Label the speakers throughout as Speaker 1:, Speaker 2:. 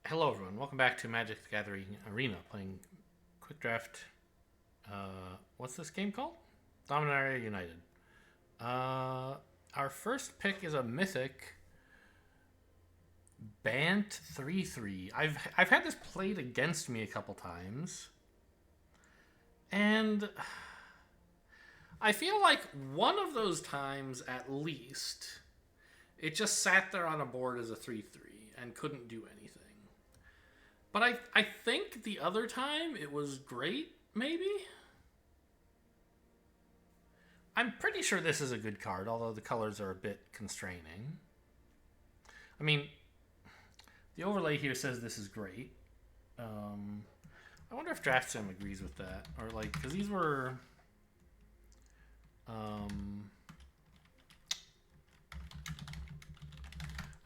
Speaker 1: Hello everyone, welcome back to Magic the Gathering Arena, playing Quick Draft. What's this game called? Dominaria United. Our first pick is a Mythic Bant 3/3. I've had this played against me a couple times, and I feel like one of those times at least, it just sat there on a board as a 3/3 and couldn't do anything. But I think the other time it was great, maybe? I'm pretty sure this is a good card, although the colors are a bit constraining. I mean, the overlay here says this is great. I wonder if DraftSim agrees with that. Or, like, because these were...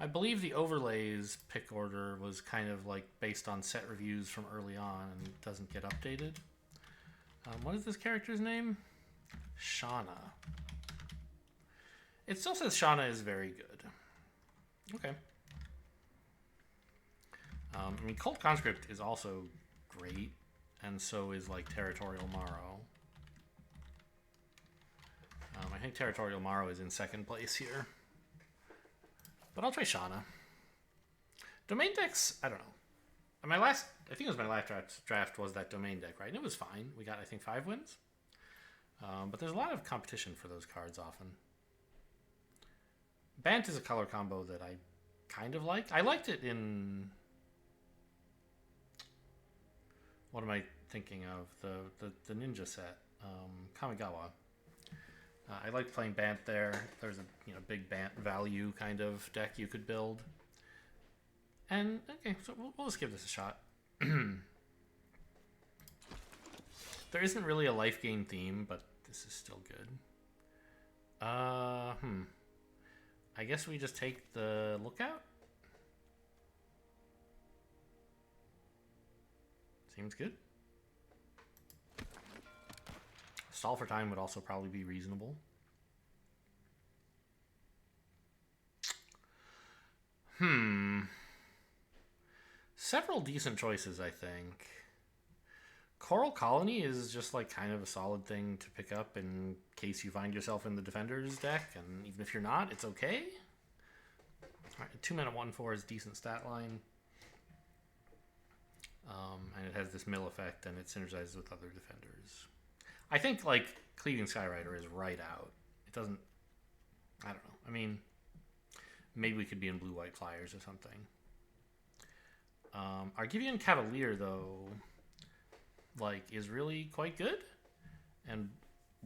Speaker 1: I believe the overlays pick order was kind of like based on set reviews from early on and doesn't get updated. What is this character's name? Shauna. It still says Shauna is very good. Okay. I mean, Cult Conscript is also great, and so is like Territorial Morrow. I think Territorial Morrow is in second place here. But I'll try Shauna. Domain decks, I don't know. I think it was my last draft was that domain deck, right? And it was fine. We got, I think, 5 wins. But there's a lot of competition for those cards often. Bant is a color combo that I kind of like. I liked it in... What am I thinking of? The ninja set. Kamigawa. I like playing Bant there. There's a big Bant value kind of deck you could build. And, okay, so we'll just give this a shot. There isn't really a life gain theme, but this is still good. I guess we just take the Lookout? Seems good. Stall for time would also probably be reasonable. Several decent choices, I think. Coral Colony is just like kind of a solid thing to pick up in case you find yourself in the Defenders deck, and even if you're not, it's okay. Alright, 2-mana 1/4 is decent stat line. And it has this mill effect, and it synergizes with other defenders. I think, like, Cleaving Skyrider is right out. It doesn't... I don't know. I mean, maybe we could be in blue-white flyers or something. Argivian Cavalier, though, like, is really quite good. And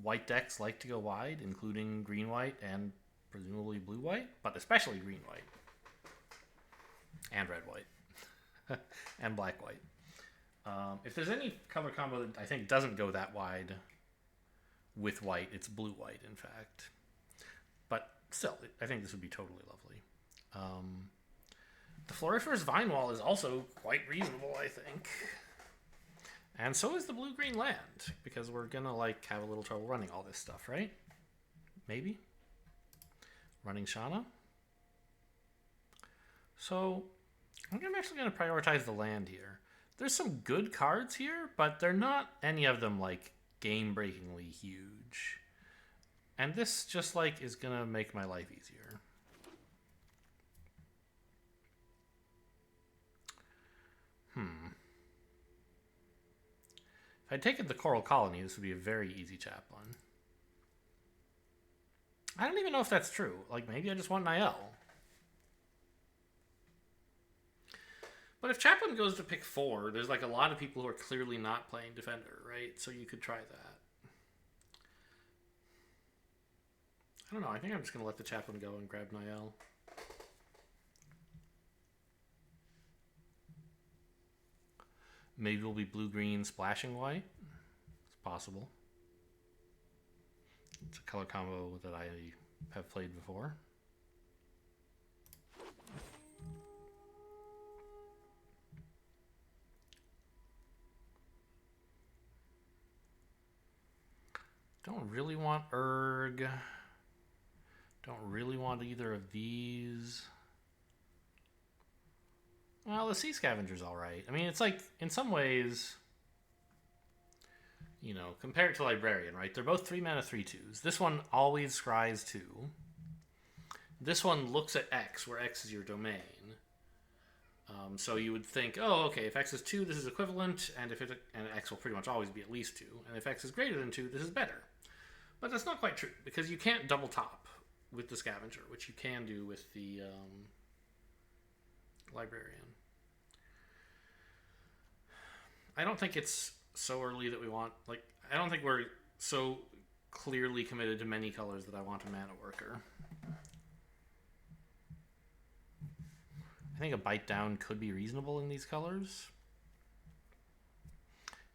Speaker 1: white decks like to go wide, including green-white and presumably blue-white, but especially green-white. And red-white. And black-white. If there's any color combo that I think doesn't go that wide with white, it's blue-white, in fact. But still, I think this would be totally lovely. The Floriferous Vine Wall is also quite reasonable, I think. And so is the blue-green land, because we're gonna like have a little trouble running all this stuff, right? Maybe? Running Shauna? So, I think I'm actually going to prioritize the land here. There's some good cards here, but they're not any of them like game-breakingly huge. And this just like is going to make my life easier. If I'd taken the Coral Colony, this would be a very easy chaplain. I don't even know if that's true. Like, maybe I just want an IL. But if Chaplain goes to pick 4, there's like a lot of people who are clearly not playing Defender, right? So you could try that. I don't know. I think I'm just going to let the Chaplain go and grab Niall. Maybe it'll be blue-green splashing white. It's possible. It's a color combo that I have played before. Don't really want Urg. Don't really want either of these. Well, the Sea Scavenger's alright. I mean, it's like, in some ways, you know, compared to Librarian, right? They're both 3 mana 3/2s. This one always scries 2. This one looks at X, where X is your domain. So you would think, oh, okay, if X is 2, this is equivalent, and and X will pretty much always be at least 2. And if X is greater than 2, this is better. But that's not quite true, because you can't double top with the Scavenger, which you can do with the Librarian. I don't think it's so early that we want, like, I don't think we're so clearly committed to many colors that I want a mana worker. I think a bite down could be reasonable in these colors.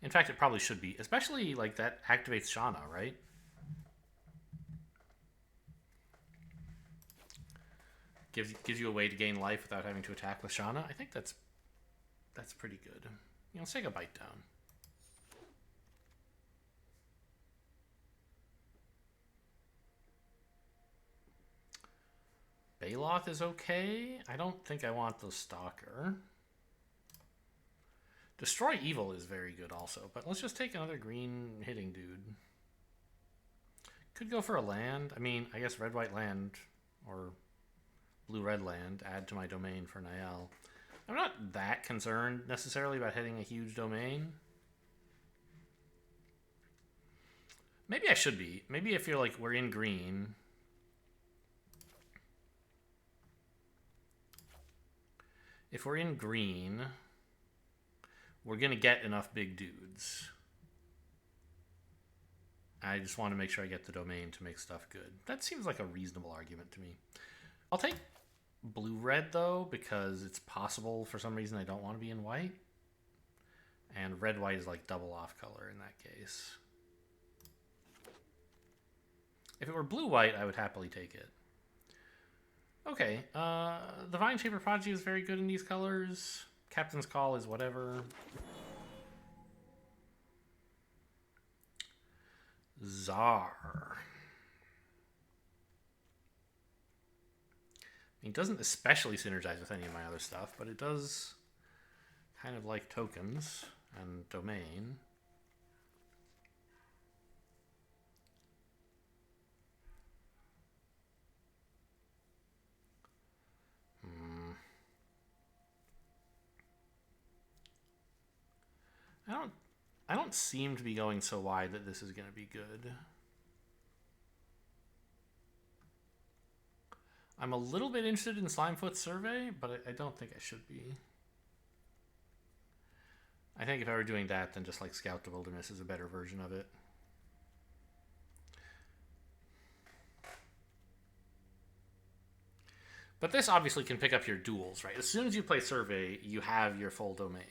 Speaker 1: In fact, it probably should be, especially like that activates Shauna, right? Gives you a way to gain life without having to attack with Shauna. I think that's pretty good. You know, let's take a bite down. Baloth is okay. I don't think I want the Stalker. Destroy Evil is very good also, but let's just take another green hitting dude. Could go for a land. I mean, I guess red-white land or blue-red land, add to my domain for Niall. I'm not that concerned necessarily about hitting a huge domain. Maybe I should be. Maybe if you're like, we're in green. If we're in green, we're going to get enough big dudes. I just want to make sure I get the domain to make stuff good. That seems like a reasonable argument to me. I'll take blue-red, though, because it's possible for some reason I don't want to be in white. And red-white is like double off color in that case. If it were blue-white, I would happily take it. Okay, the Vine Shaper Prodigy is very good in these colors. Captain's Call is whatever. Czar. I mean, it doesn't especially synergize with any of my other stuff, but it does kind of like tokens and domain. I don't seem to be going so wide that this is going to be good. I'm a little bit interested in Slimefoot's Survey, but I don't think I should be. I think if I were doing that, then just like Scout the Wilderness is a better version of it. But this obviously can pick up your duels, right? As soon as you play Survey, you have your full domain.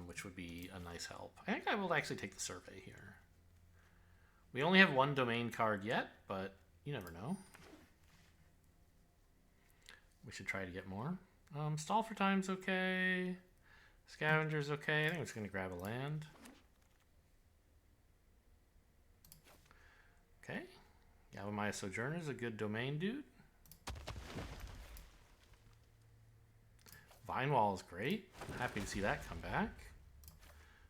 Speaker 1: Which would be a nice help. I think I will actually take the Survey here. We only have one domain card yet, but you never know. We should try to get more. Stall for Time's okay. Scavenger's okay. I think I'm just going to grab a land. Okay. Yavimaya Sojourner's a good domain dude. Vinewall is great. Happy to see that come back.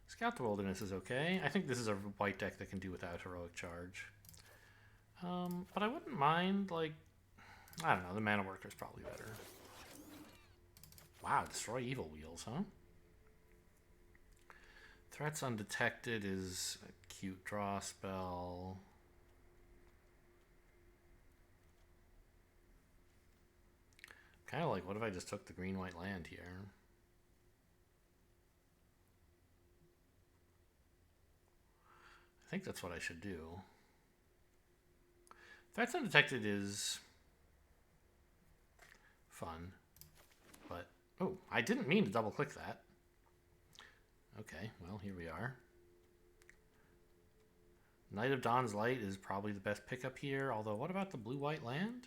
Speaker 1: Scout the Wilderness is okay. I think this is a white deck that can do without Heroic Charge. But I wouldn't mind, like, I don't know, the Mana Worker's probably better. Wow, Destroy Evil Wheels, huh? Threats Undetected is a cute draw spell. Kind of like, what if I just took the green-white land here? I think that's what I should do. Threats Undetected is fun, but... Oh, I didn't mean to double-click that. Okay, well, here we are. Knight of Dawn's Light is probably the best pickup here, although what about the blue-white land?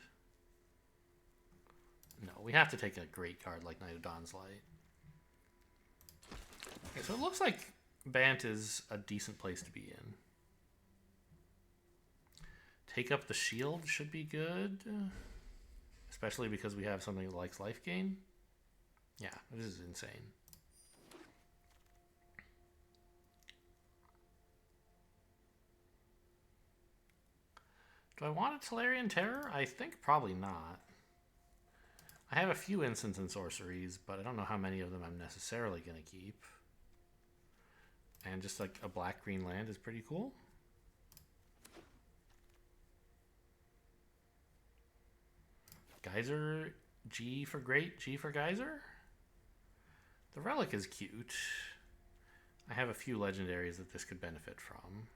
Speaker 1: No, we have to take a great card like Knight of Dawn's Light. Okay, so it looks like Bant is a decent place to be in. Take up the shield should be good. Especially because we have something that likes life gain. Yeah, this is insane. Do I want a Tolarian Terror? I think probably not. I have a few instants and sorceries, but I don't know how many of them I'm necessarily going to keep. And just like a black-green land is pretty cool. Geyser, G for Great, G for Geyser. The Relic is cute. I have a few legendaries that this could benefit from.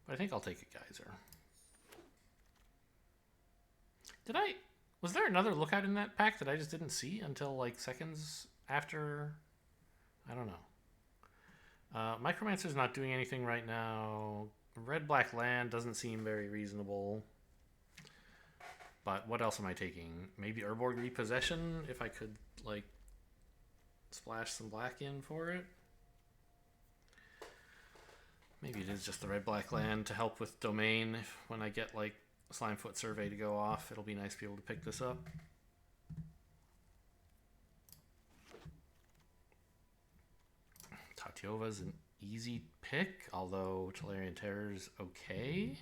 Speaker 1: But I think I'll take a Geyser. Was there another lookout in that pack that I just didn't see until like seconds after? I don't know. Micromancer's not doing anything right now. Red-black land doesn't seem very reasonable. But what else am I taking? Maybe Urborg Repossession, if I could, like, splash some black in for it. Maybe it is just the red-black land to help with Domain. When I get, like, Slimefoot Survey to go off, it'll be nice to be able to pick this up. Tatiova's an easy pick, although Tolarian Terror's okay.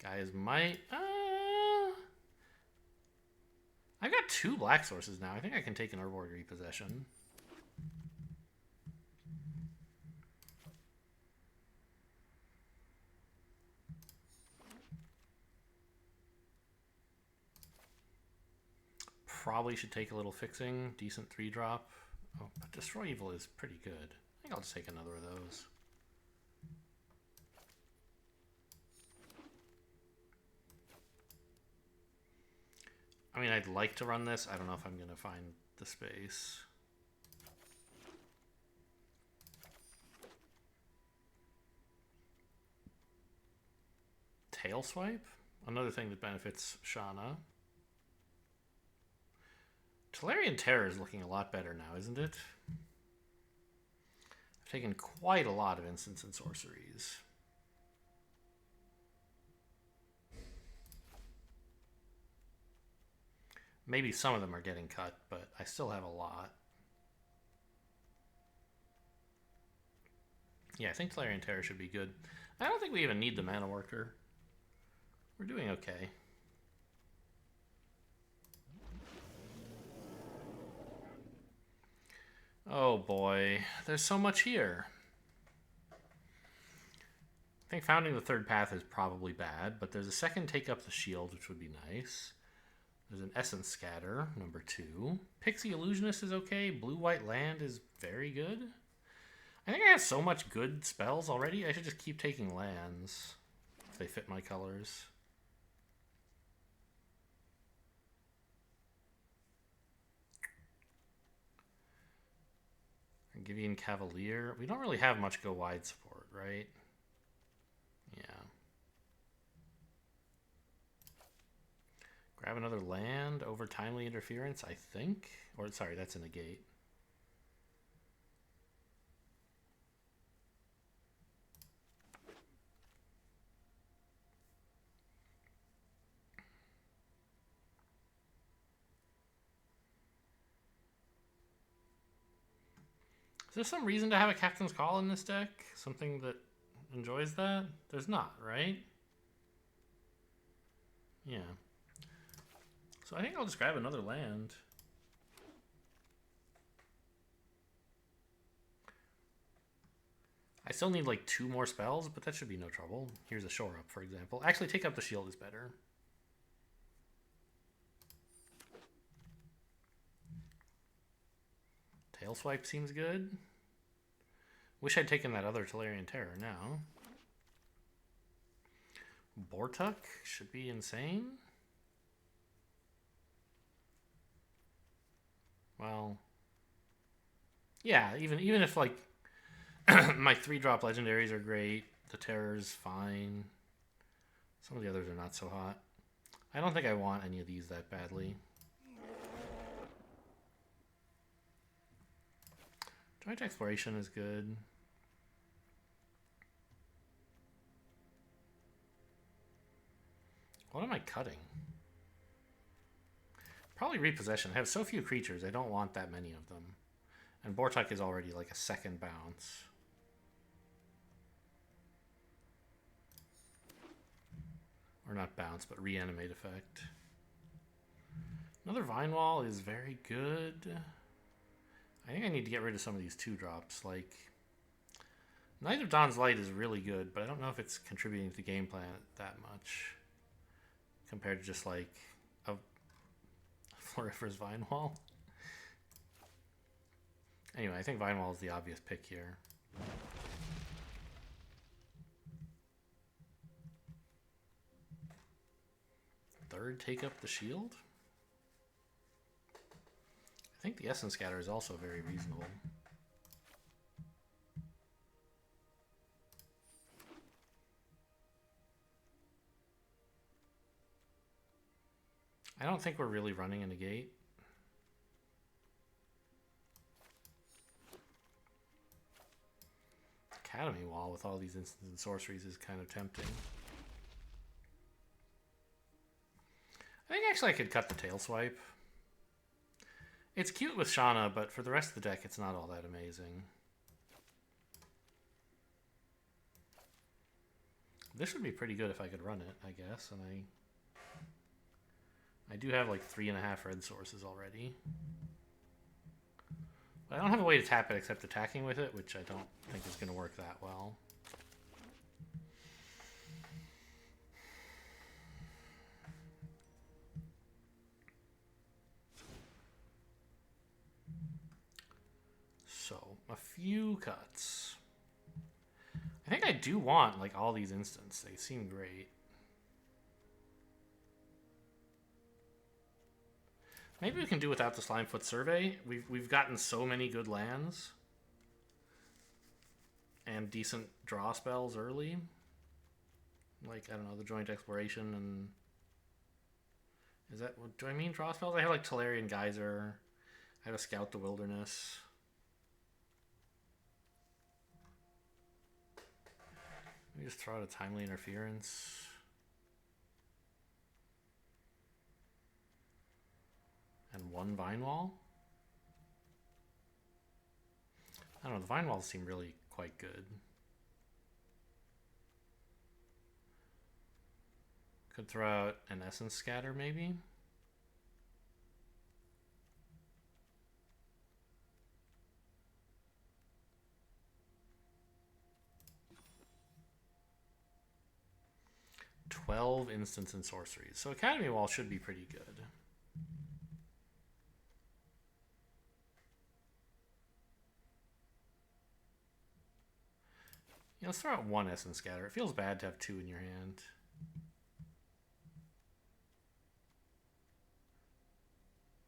Speaker 1: Guys might... I've got 2 black sources now. I think I can take an Urborg Repossession. Probably should take a little fixing. Decent 3-drop. Oh, but Destroy Evil is pretty good. I think I'll just take another of those. I mean, I'd like to run this. I don't know if I'm going to find the space. Tail Swipe? Another thing that benefits Shauna. Tolarian Terror is looking a lot better now, isn't it? I've taken quite a lot of instants and sorceries. Maybe some of them are getting cut, but I still have a lot. Yeah, I think Tolarian Terror should be good. I don't think we even need the Mana Worker. We're doing okay. Oh boy, there's so much here. I think founding the third path is probably bad, but there's a second Take Up the Shield, which would be nice. There's an Essence Scatter, number 2. Pixie Illusionist is okay. Blue-white land is very good. I think I have so much good spells already, I should just keep taking lands if they fit my colors. Gideon Cavalier. We don't really have much go wide support, right? Yeah. Grab another land over Timely Interference, I think. Or, sorry, that's a negate. Is there some reason to have a Captain's Call in this deck? Something that enjoys that? There's not, right? Yeah. So I think I'll just grab another land. I still need like 2 more spells, but that should be no trouble. Here's a Shore Up, for example. Actually, Take Up the Shield is better. Tail Swipe seems good. Wish I'd taken that other Tolarian Terror now. Bortuk should be insane. Well, yeah, even if like my 3-drop legendaries are great, the Terror's fine. Some of the others are not so hot. I don't think I want any of these that badly. Joint Exploration is good. What am I cutting? Probably repossession. I have so few creatures, I don't want that many of them. And Bortuk is already like a second bounce. Or not bounce, but reanimate effect. Another Vine Wall is very good. I think I need to get rid of some of these 2-drops. Like, Knight of Dawn's Light is really good, but I don't know if it's contributing to the game plan that much. Compared to just like a Floriferous Vine Wall. Anyway, I think Vine Wall is the obvious pick here. Third, take up the shield. I think the Essence Scatter is also very reasonable. I don't think we're really running a negate. Academy Wall with all these instants and sorceries is kind of tempting. I think actually I could cut the Tail Swipe. It's cute with Shauna, but for the rest of the deck, it's not all that amazing. This would be pretty good if I could run it, I guess, and I do have like 3.5 red sources already. But I don't have a way to tap it except attacking with it, which I don't think is going to work that well. So, a few cuts. I think I do want like all these instants. They seem great. Maybe we can do without the Slimefoot Survey. We've gotten so many good lands and decent draw spells early. Like, I don't know, the Joint Exploration and... Is that... Do I mean draw spells? I have like Tolarian Geyser. I have a Scout the Wilderness. Let me just throw out a Timely Interference. And one Vine Wall? I don't know, the Vine Walls seem really quite good. Could throw out an Essence Scatter, maybe? "12 instants and sorceries." So Academy Wall should be pretty good. Yeah, let's throw out one Essence Scatter. It feels bad to have 2 in your hand.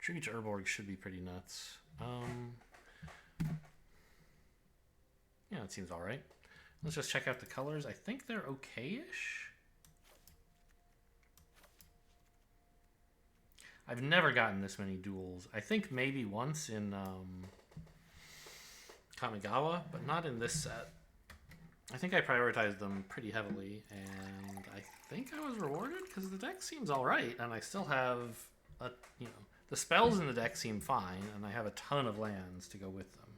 Speaker 1: Treach Urborg should be pretty nuts. Yeah, it seems alright. Let's just check out the colors. I think they're okay-ish. I've never gotten this many duels. I think maybe once in Kamigawa, but not in this set. I think I prioritized them pretty heavily, and I think I was rewarded because the deck seems alright, and I still have the spells in the deck seem fine, and I have a ton of lands to go with them.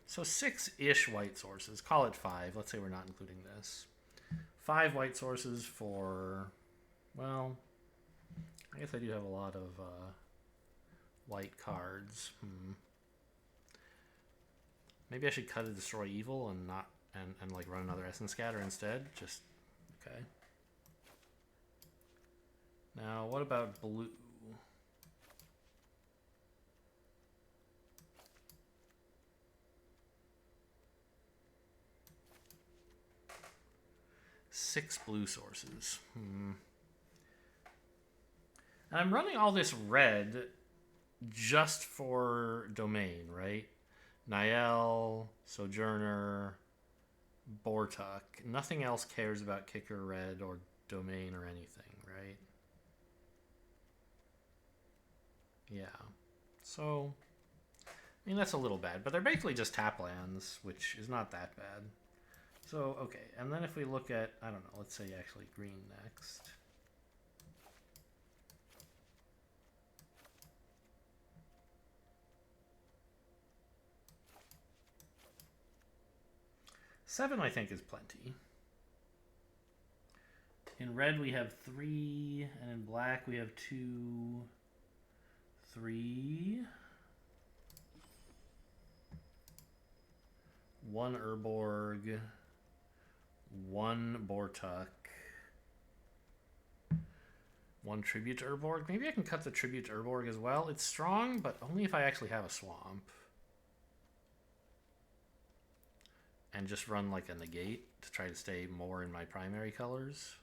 Speaker 1: So 6-ish white sources. Call it 5. Let's say we're not including this. 5 white sources for, well, I guess I do have a lot of white cards. Maybe I should cut a Destroy Evil and not and like run another Essence Scatter instead. Just okay. Now what about blue? Six blue sources. And I'm running all this red just for Domain, right? Niall, Sojourner, Bortuk. Nothing else cares about Kicker Red or Domain or anything, right? Yeah. So, I mean, that's a little bad, but they're basically just tap lands, which is not that bad. So, okay, and then if we look at, I don't know, let's say actually green next. 7, I think, is plenty. In red, we have 3, and in black, we have 2, 3. 1 Urborg, 1 Bortuk, 1 Tribute to Urborg. Maybe I can cut the Tribute to Urborg as well. It's strong, but only if I actually have a swamp. And just run like a negate to try to stay more in my primary colors.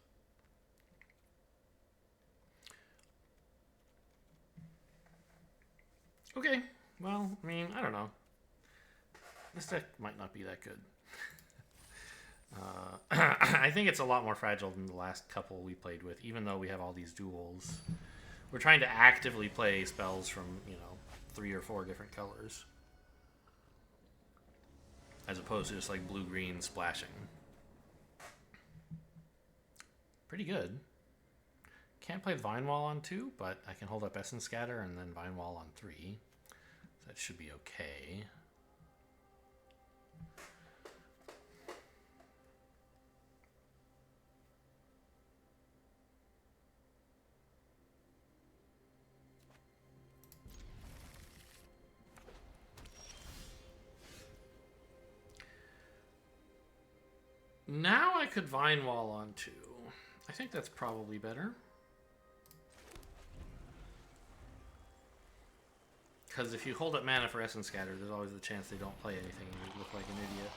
Speaker 1: Okay, well, I mean, I don't know. This deck might not be that good. I think it's a lot more fragile than the last couple we played with, even though we have all these duels. We're trying to actively play spells from, 3 or 4 different colors. As opposed to just like blue-green splashing. Pretty good. Can't play Vine Wall on 2, but I can hold up Essence Scatter and then Vine Wall on 3. So that should be okay. Now I could Vine Wall on 2. I think that's probably better. Because if you hold up mana for Essence Scatter, there's always the chance they don't play anything and you look like an idiot.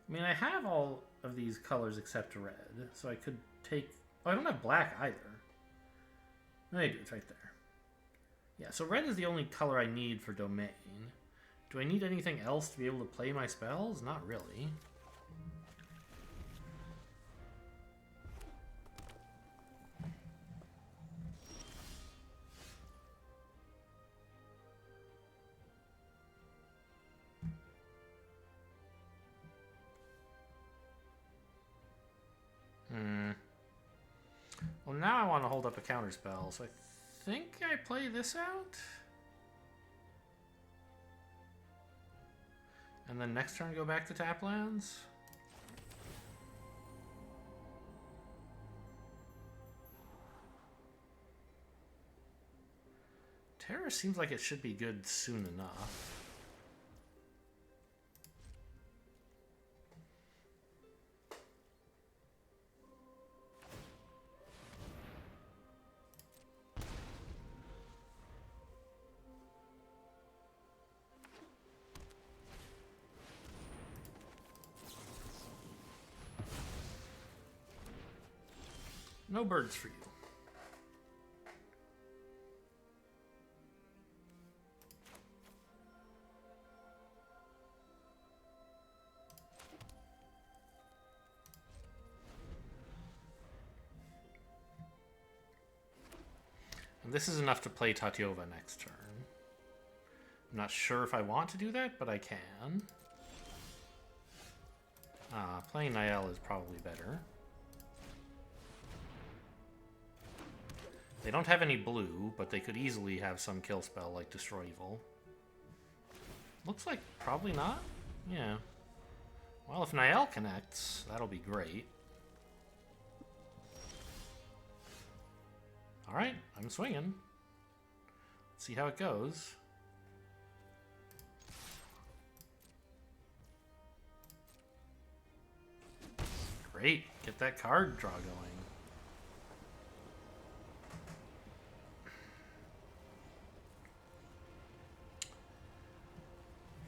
Speaker 1: I mean, I have all of these colors except red, so I could take... Oh, I don't have black either. No, I do. It's right there. Yeah, so red is the only color I need for Domain. Do I need anything else to be able to play my spells? Not really. Well, now I want to hold up a counter spell, so I think I play this out. And then next turn go back to tap lands. Terror seems like it should be good soon enough. No birds for you. And this is enough to play Tatyova next turn. I'm not sure if I want to do that, but I can. Playing Niall is probably better. They don't have any blue, but they could easily have some kill spell like Destroy Evil. Looks like probably not. Yeah. Well, if Niall connects, that'll be great. Alright, I'm swinging. Let's see how it goes. Great, get that card draw going.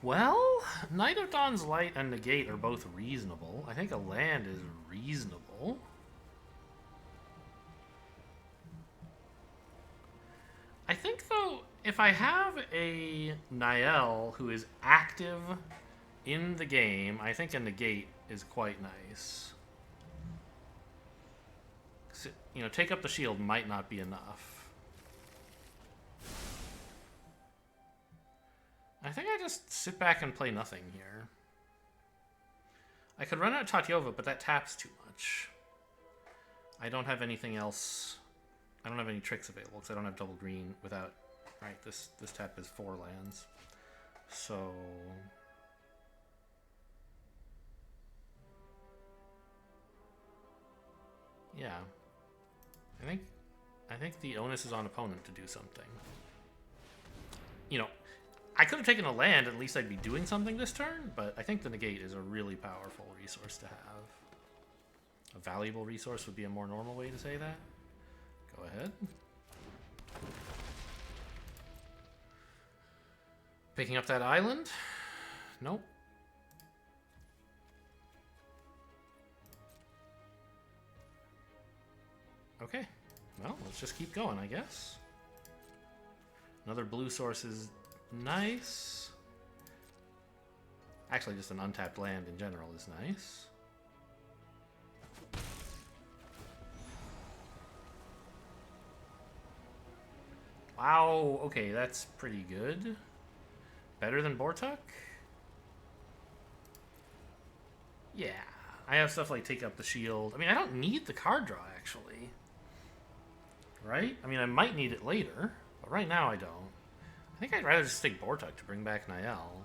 Speaker 1: Well, Knight of Dawn's Light and Negate are both reasonable. I think a land is reasonable. I think, though, if I have a Niall who is active in the game, I think a Negate is quite nice. You know, Take Up the Shield might not be enough. I think I just sit back and play nothing here. I could run out Tatyova, but that taps too much. I don't have anything else. I don't have any tricks available because I don't have double green without... Right, this tap is 4 lands. So... Yeah. I think the onus is on opponent to do something. You know, I could have taken a land, at least I'd be doing something this turn, but I think the negate is a really powerful resource to have. A valuable resource would be a more normal way to say that. Go ahead. Picking up that island? Nope. Okay. Well, let's just keep going, I guess. Another blue source is nice. Actually, just an untapped land in general is nice. Wow, okay, that's pretty good. Better than Bortuk? Yeah. I have stuff like Take Up the Shield. I mean, I don't need the card draw, actually. Right? I mean, I might need it later, but right now I don't. I think I'd rather just take Bortuk to bring back Niall.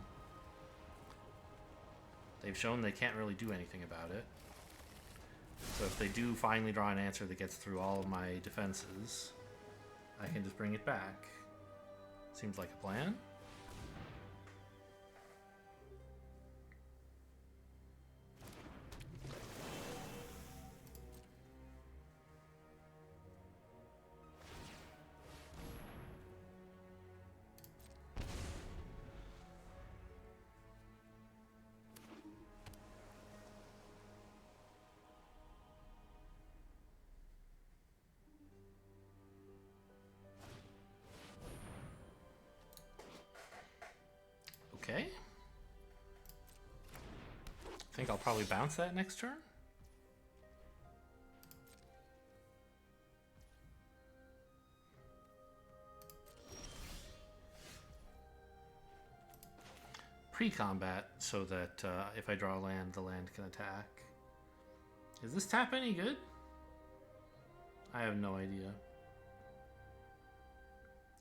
Speaker 1: They've shown they can't really do anything about it. So if they do finally draw an answer that gets through all of my defenses, I can just bring it back. Seems like a plan. Okay. I think I'll probably bounce that next turn. Pre-combat, so that if I draw a land, the land can attack. Is this tap any good? I have no idea.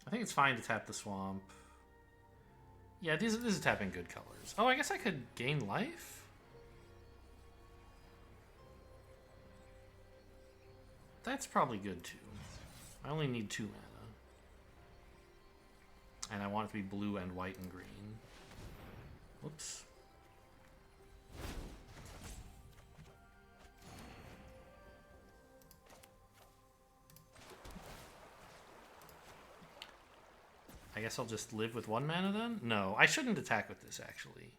Speaker 1: I think it's fine to tap the swamp. Yeah, this is tapping good colors. Oh, I guess I could gain life? That's probably good too. I only need 2 mana. And I want it to be blue and white and green. Whoops. I guess I'll just live with 1 mana then? No, I shouldn't attack with this, actually.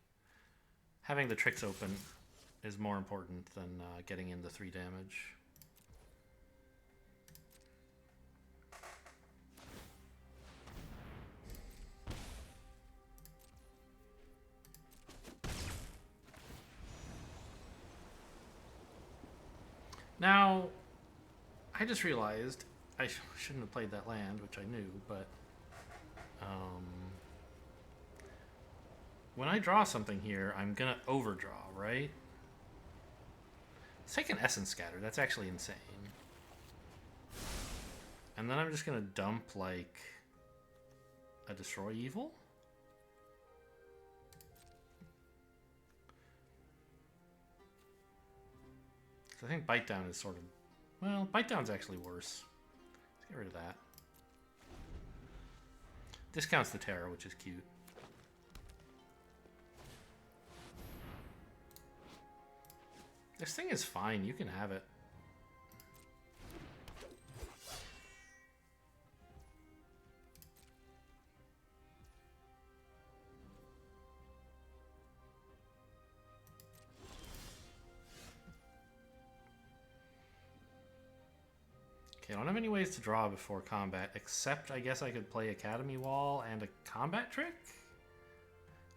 Speaker 1: Having the tricks open is more important than getting in the 3 damage. Now, I just realized I shouldn't have played that land, which I knew, but when I draw something here, I'm going to overdraw, right? Let's take an Essence Scatter. That's actually insane. And then I'm just going to dump, like, a Destroy Evil? I think Bite Down is sort of... Well, Bite Down's actually worse. Let's get rid of that. Discounts the Terror, which is cute. This thing is fine. You can have it. Okay, I don't have any ways to draw before combat, except I guess I could play Academy Wall and a combat trick?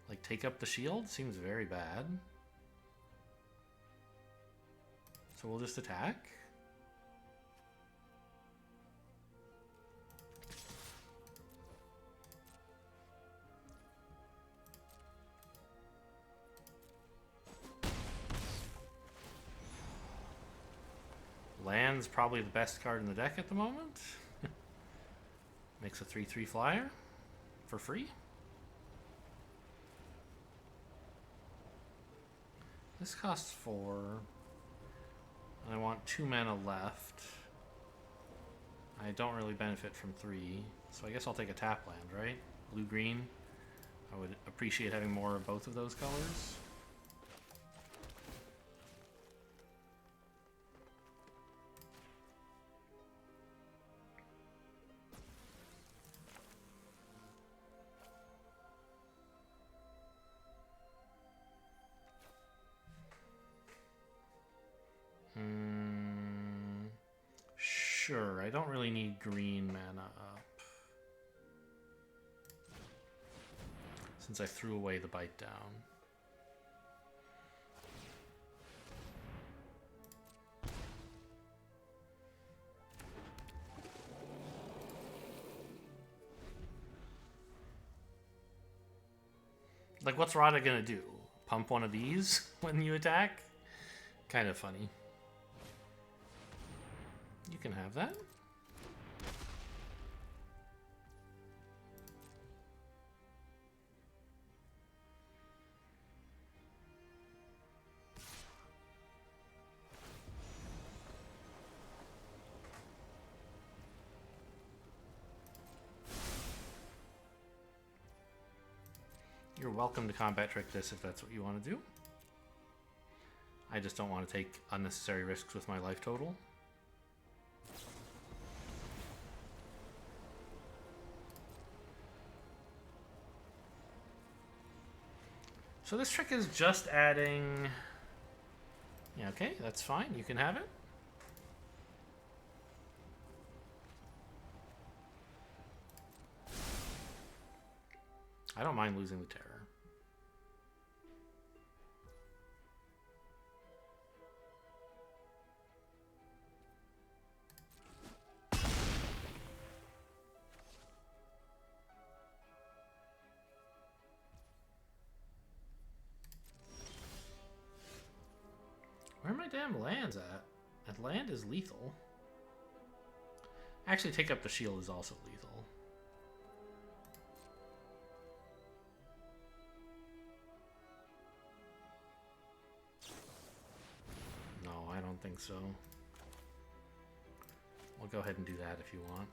Speaker 1: Like Take Up the Shield? Seems very bad. So we'll just attack. Land's probably the best card in the deck at the moment. Makes a 3/3 flyer for free. This costs 4. And I want 2 mana left. I don't really benefit from 3, so I guess I'll take a tap land, right? Blue-green. I would appreciate having more of both of those colors. Sure, I don't really need green mana up. Since I threw away the bite down. Like, what's Rada gonna do? Pump one of these when you attack? Kind of funny. You can have that. You're welcome to combat trick this if that's what you want to do. I just don't want to take unnecessary risks with my life total. So this trick is just adding... Yeah, okay, that's fine. You can have it. I don't mind losing the terror. Where are my damn lands at? That land is lethal. Actually, Take Up the Shield is also lethal. No, I don't think so. We'll go ahead and do that if you want.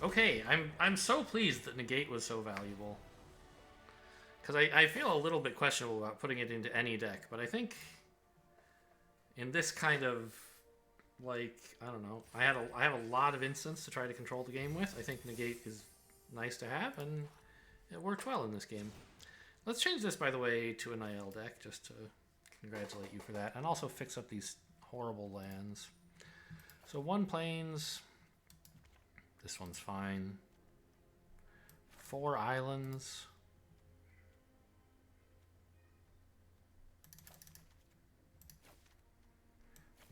Speaker 1: Okay, I'm so pleased that Negate was so valuable. Because I feel a little bit questionable about putting it into any deck, but I think in this kind of, like, I don't know, I have a lot of instants to try to control the game with. I think Negate is nice to have, and it worked well in this game. Let's change this, by the way, to a Niall deck, just to congratulate you for that, and also fix up these horrible lands. So 1 plains... This one's fine. 4 islands.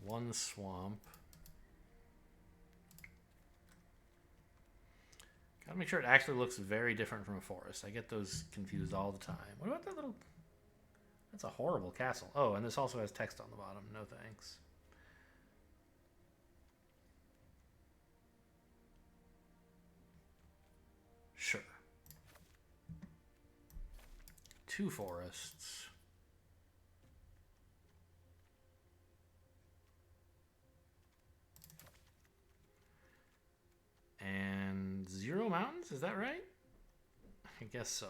Speaker 1: One swamp. Gotta make sure it actually looks very different from a forest. I get those confused all the time. What about that little... That's a horrible castle. Oh, and this also has text on the bottom. No thanks. Sure. 2 forests. And 0 mountains, is that right? I guess so.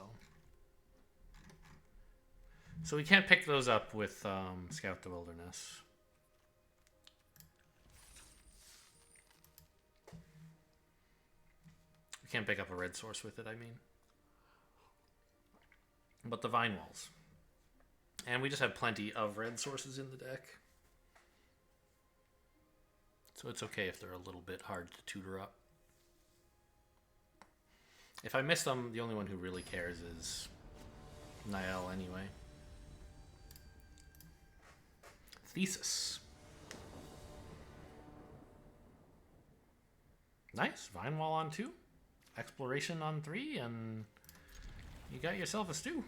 Speaker 1: So we can't pick those up with Scout the Wilderness. We can't pick up a red source with it, I mean. But the Vine Walls. And we just have plenty of red sources in the deck. So it's okay if they're a little bit hard to tutor up. If I miss them, the only one who really cares is Niall anyway. Thesis. Nice. Vine Wall on 2. Exploration on 3, and you got yourself a stew.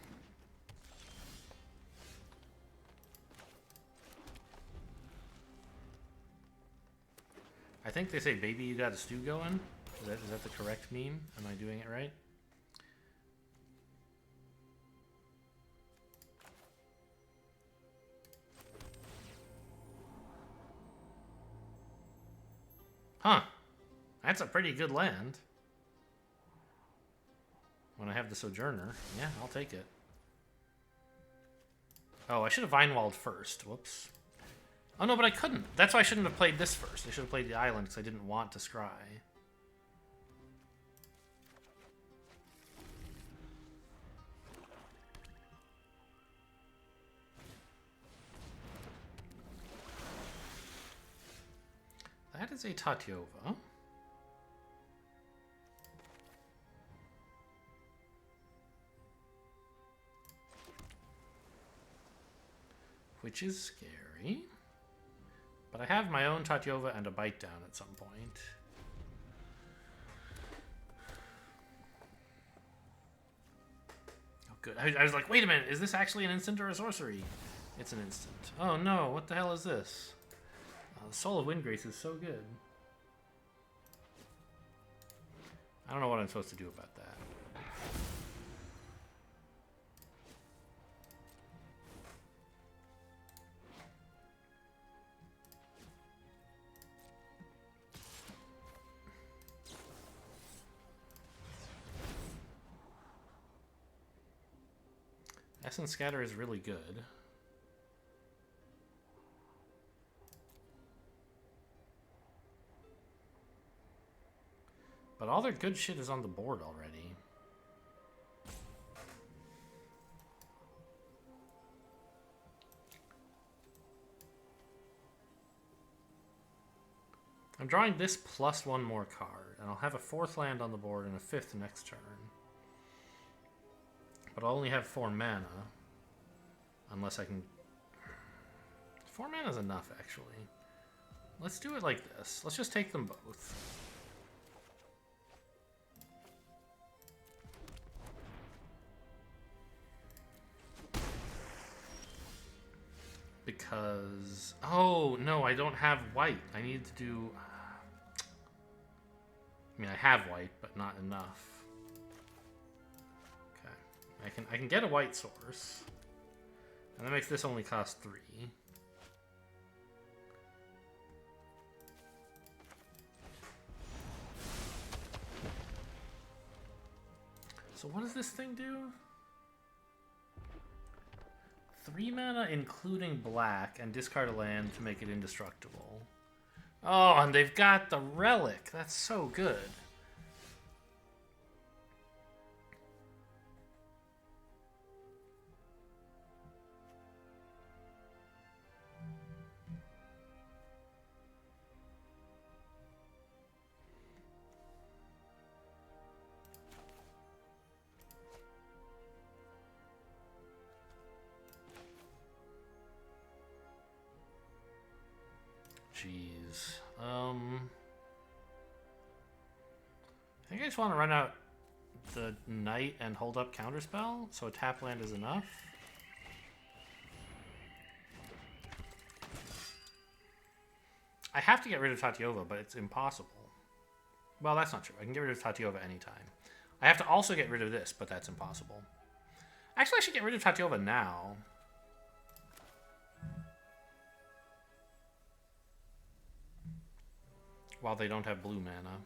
Speaker 1: I think they say, baby, you got a stew going. Is that the correct meme? Am I doing it right? Huh. That's a pretty good land. When I have the Sojourner. Yeah, I'll take it. Oh, I should have Vine-Walled first. Whoops. Oh, no, but I couldn't. That's why I shouldn't have played this first. I should have played the island because I didn't want to scry. That is a Tatyova. Which is scary. But I have my own Tatyova and a Bite Down at some point. Oh, good. I was like, wait a minute, is this actually an instant or a sorcery? It's an instant. Oh no, what the hell is this? The Soul of Windgrace is so good. I don't know what I'm supposed to do about that. Essence Scatter is really good. But all their good shit is on the board already. I'm drawing this plus one more card, and I'll have a 4th land on the board and a 5th next turn. But I'll only have 4 mana. Unless I can... 4 mana is enough, actually. Let's do it like this. Let's just take them both. Because... Oh, no, I don't have white. I need to do... I mean, I have white, but not enough. I can get a white source. And that makes this only cost 3. So what does this thing do? 3 mana including black and discard a land to make it indestructible. Oh, and they've got the relic. That's so good. Jeez. I think I just want to run out the Knight and hold up Counterspell, so a tap land is enough. I have to get rid of Tatyova, but it's impossible. Well, that's not true. I can get rid of Tatyova anytime. I have to also get rid of this, but that's impossible. Actually, I should get rid of Tatyova now. While they don't have blue mana.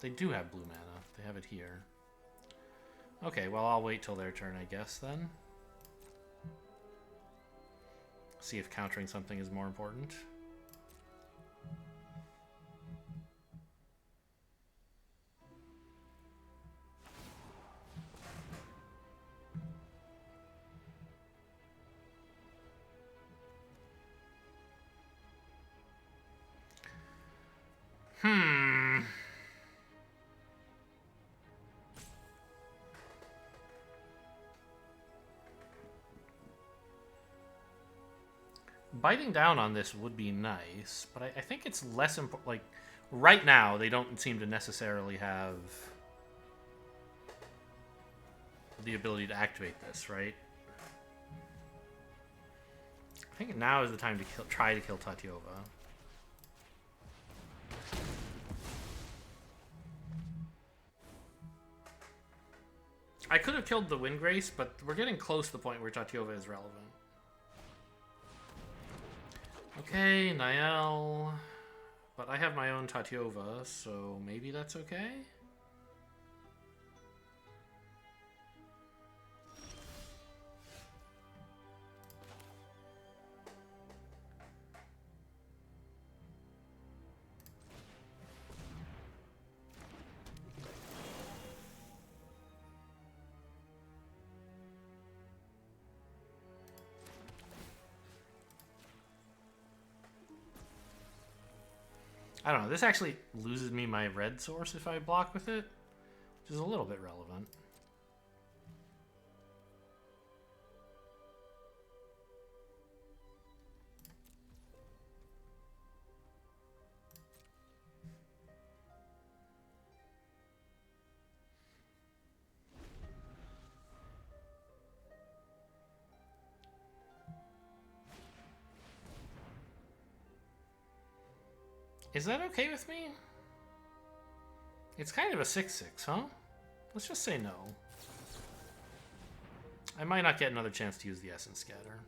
Speaker 1: They do have blue mana. They have it here. Okay, well, I'll wait till their turn, I guess, then. See if countering something is more important. Biting down on this would be nice, but I think it's less important. Like, right now, they don't seem to necessarily have the ability to activate this, right? I think now is the time to try to kill Tatiova. I could have killed the Windgrace, but we're getting close to the point where Tatiova is relevant. Okay, Niall. But I have my own Tatiova, so maybe that's okay? I don't know. This actually loses me my red source if I block with it, which is a little bit relevant. Is that okay with me? It's kind of a 6/6, huh? Let's just say no. I might not get another chance to use the Essence Scatter.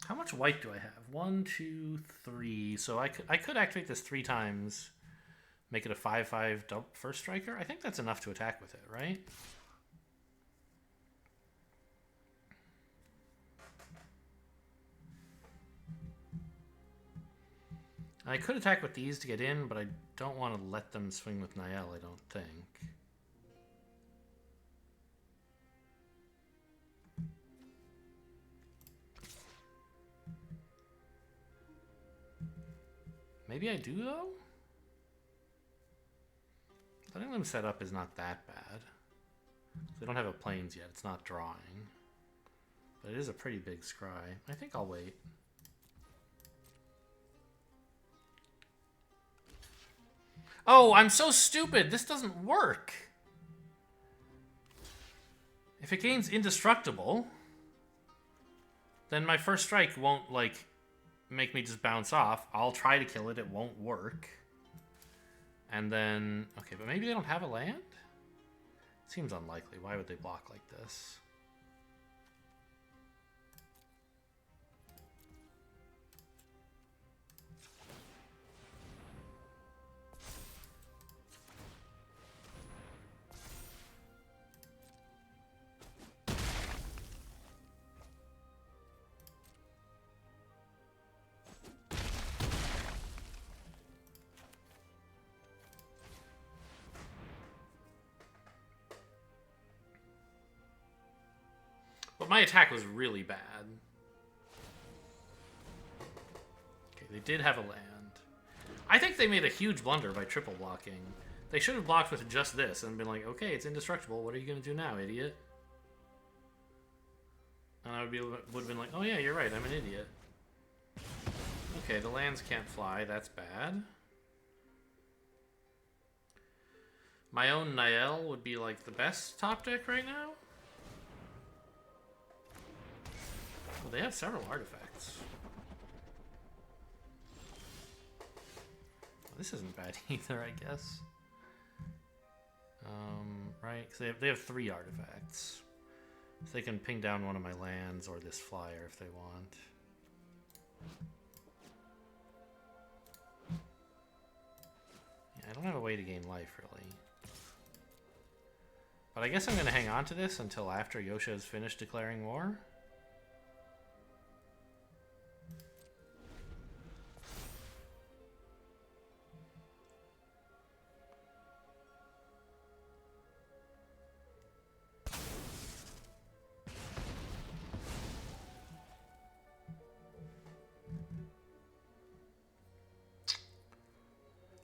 Speaker 1: How much white do I have? 1, 2, 3. So I could activate this 3 times, make it a 5/5 first striker. I think that's enough to attack with it, right? I could attack with these to get in, but I don't want to let them swing with Niall, I don't think. Maybe I do, though? Letting them set up is not that bad. They don't have a planes yet. It's not drawing. But it is a pretty big scry. I think I'll wait. Oh, I'm so stupid. This doesn't work. If it gains indestructible, then my first strike won't, like, make me just bounce off. I'll try to kill it. It won't work. And then... Okay, but maybe they don't have a land? Seems unlikely. Why would they block like this? But my attack was really bad. Okay, they did have a land. I think they made a huge blunder by triple blocking. They should have blocked with just this and been like, okay, it's indestructible. What are you going to do now, idiot? And I would have been like, oh yeah, you're right, I'm an idiot. Okay, the lands can't fly. That's bad. My own Niall would be like the best top deck right now. Well, they have several artifacts. Well, this isn't bad either, I guess. Right? Because they have 3 artifacts. So they can ping down one of my lands or this flyer if they want. Yeah, I don't have a way to gain life, really. But I guess I'm going to hang on to this until after Yosha is finished declaring war.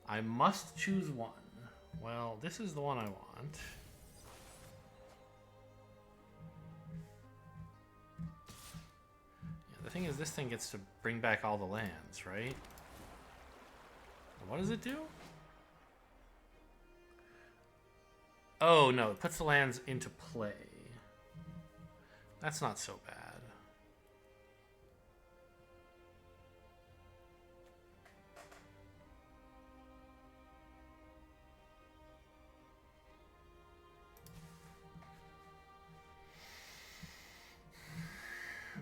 Speaker 1: I must choose one. Well, this is the one I want. Yeah, the thing is, this thing gets to bring back all the lands, right? What does it do? Oh, no, it puts the lands into play. That's not so bad.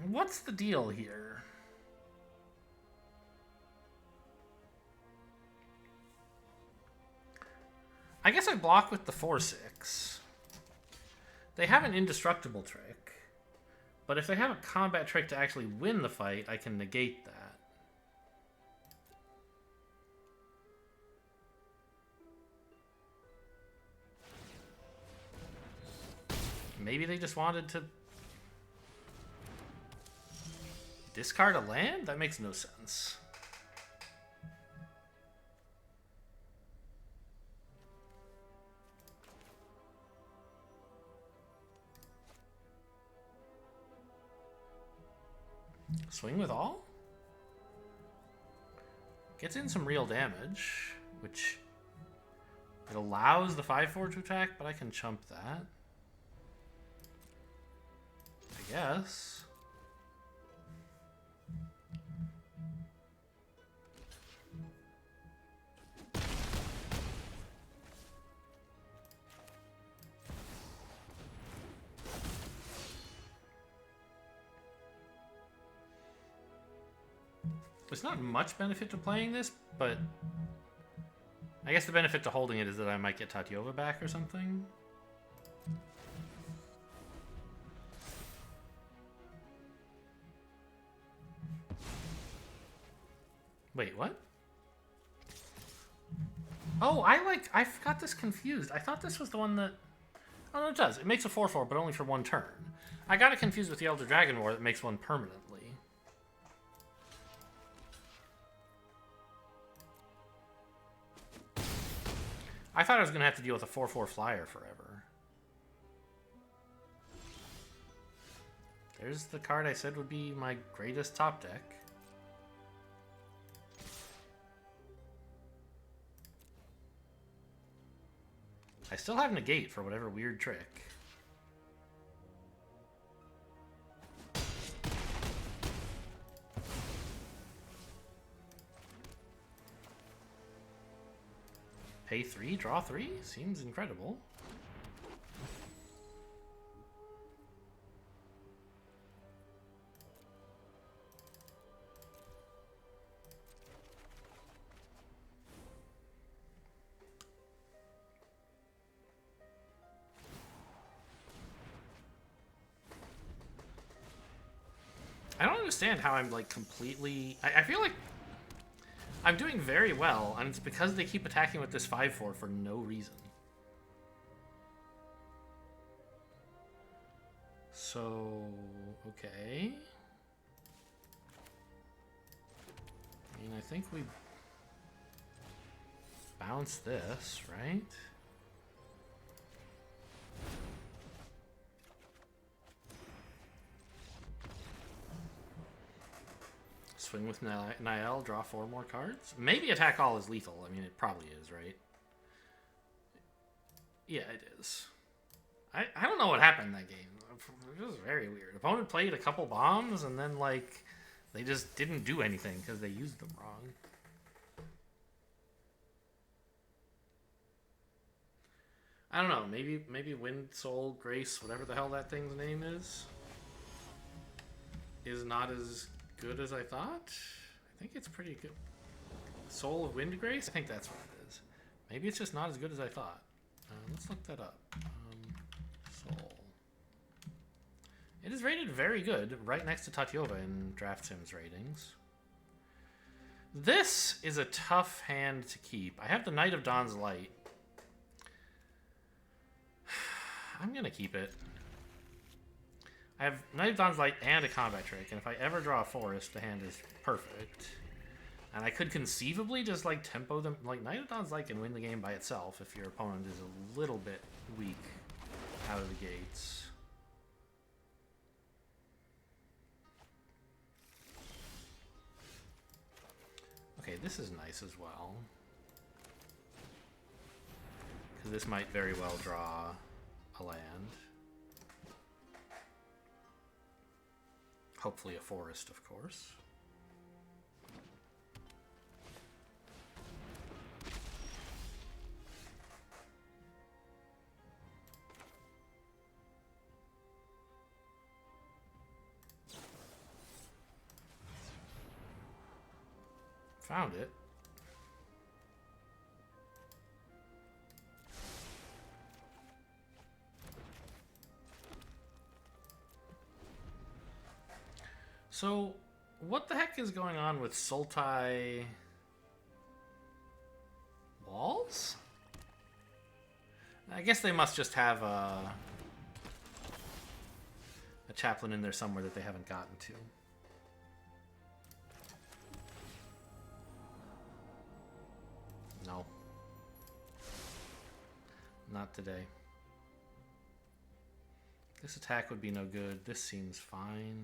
Speaker 1: What's the deal here? I guess I block with the 4/6. They have an indestructible trick, but if they have a combat trick to actually win the fight, I can negate that. Maybe they just wanted to discard a land? That makes no sense. Swing with all? Gets in some real damage, which it allows the 5/4 to attack, but I can chump that. I guess. There's not much benefit to playing this, but I guess the benefit to holding it is that I might get Tatyova back or something. Wait, what? Oh, I got this confused. I thought this was the one that... Oh, no, it does. It makes a 4/4, but only for one turn. I got it confused with the Elder Dragon War that makes one permanently. I thought I was going to have to deal with a 4/4 flyer forever. There's the card I said would be my greatest top deck. I still have negate for whatever weird trick. Pay 3, draw 3? Seems incredible. I don't understand how I'm like completely... I feel like I'm doing very well, and it's because they keep attacking with this 5/4 for no reason. So, okay. I mean, I think we bounce this, right? Swing with Niall, draw 4 more cards. Maybe attack all is lethal. I mean, it probably is, right? Yeah, it is. I don't know what happened in that game. It was very weird. Opponent played a couple bombs, and then, like, they just didn't do anything because they used them wrong. I don't know. Maybe Wind Soul Grace, whatever the hell that thing's name is not as good as I thought. I think it's pretty good. Soul of Wind Grace? I think that's what it is. Maybe it's just not as good as I thought. Let's look that up. Soul. It is rated very good, right next to Tatyova in Draft Sim's ratings. This is a tough hand to keep. I have the Knight of Dawn's Light. I'm going to keep it. I have Knight of Dawn's Light and a combat trick, and if I ever draw a forest, the hand is perfect. And I could conceivably just like tempo them. Like Knight of Dawn's Light can win the game by itself if your opponent is a little bit weak out of the gates. Okay, this is nice as well. Because this might very well draw a land. Hopefully a forest, of course. Found it. So, what the heck is going on with Sultai walls? I guess they must just have a chaplain in there somewhere that they haven't gotten to. No. Not today. This attack would be no good. This seems fine.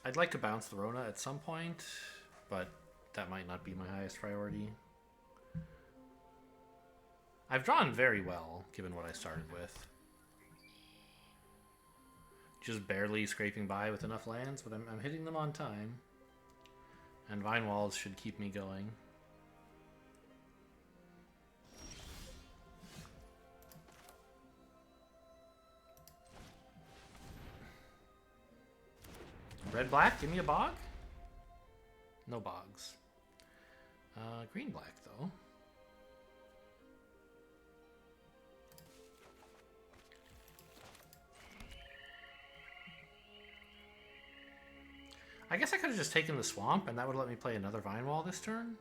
Speaker 1: I'd like to bounce the Rona at some point, but that might not be my highest priority. I've drawn very well, given what I started with. Just barely scraping by with enough lands, but I'm hitting them on time. And Vine Walls should keep me going. Red-black, give me a bog? No bogs. Green-black, though. I guess I could have just taken the swamp, and that would let me play another Vine Wall this turn.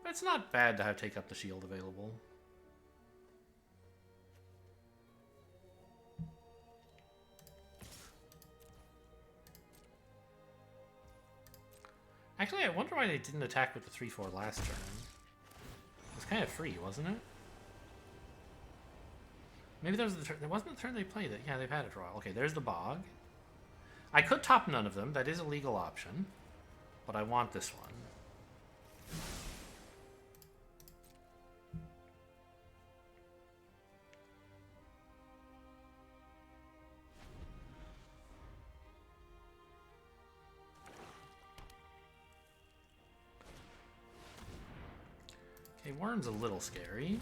Speaker 1: But it's not bad to have Take Up the Shield available. Actually, I wonder why they didn't attack with the 3/4 last turn. It was kind of free, wasn't it? Maybe that was the turn. It wasn't the turn they played it. Yeah, they've had it for a while. Okay, there's the bog. I could top none of them. That is a legal option. But I want this one. Okay, Worm's a little scary.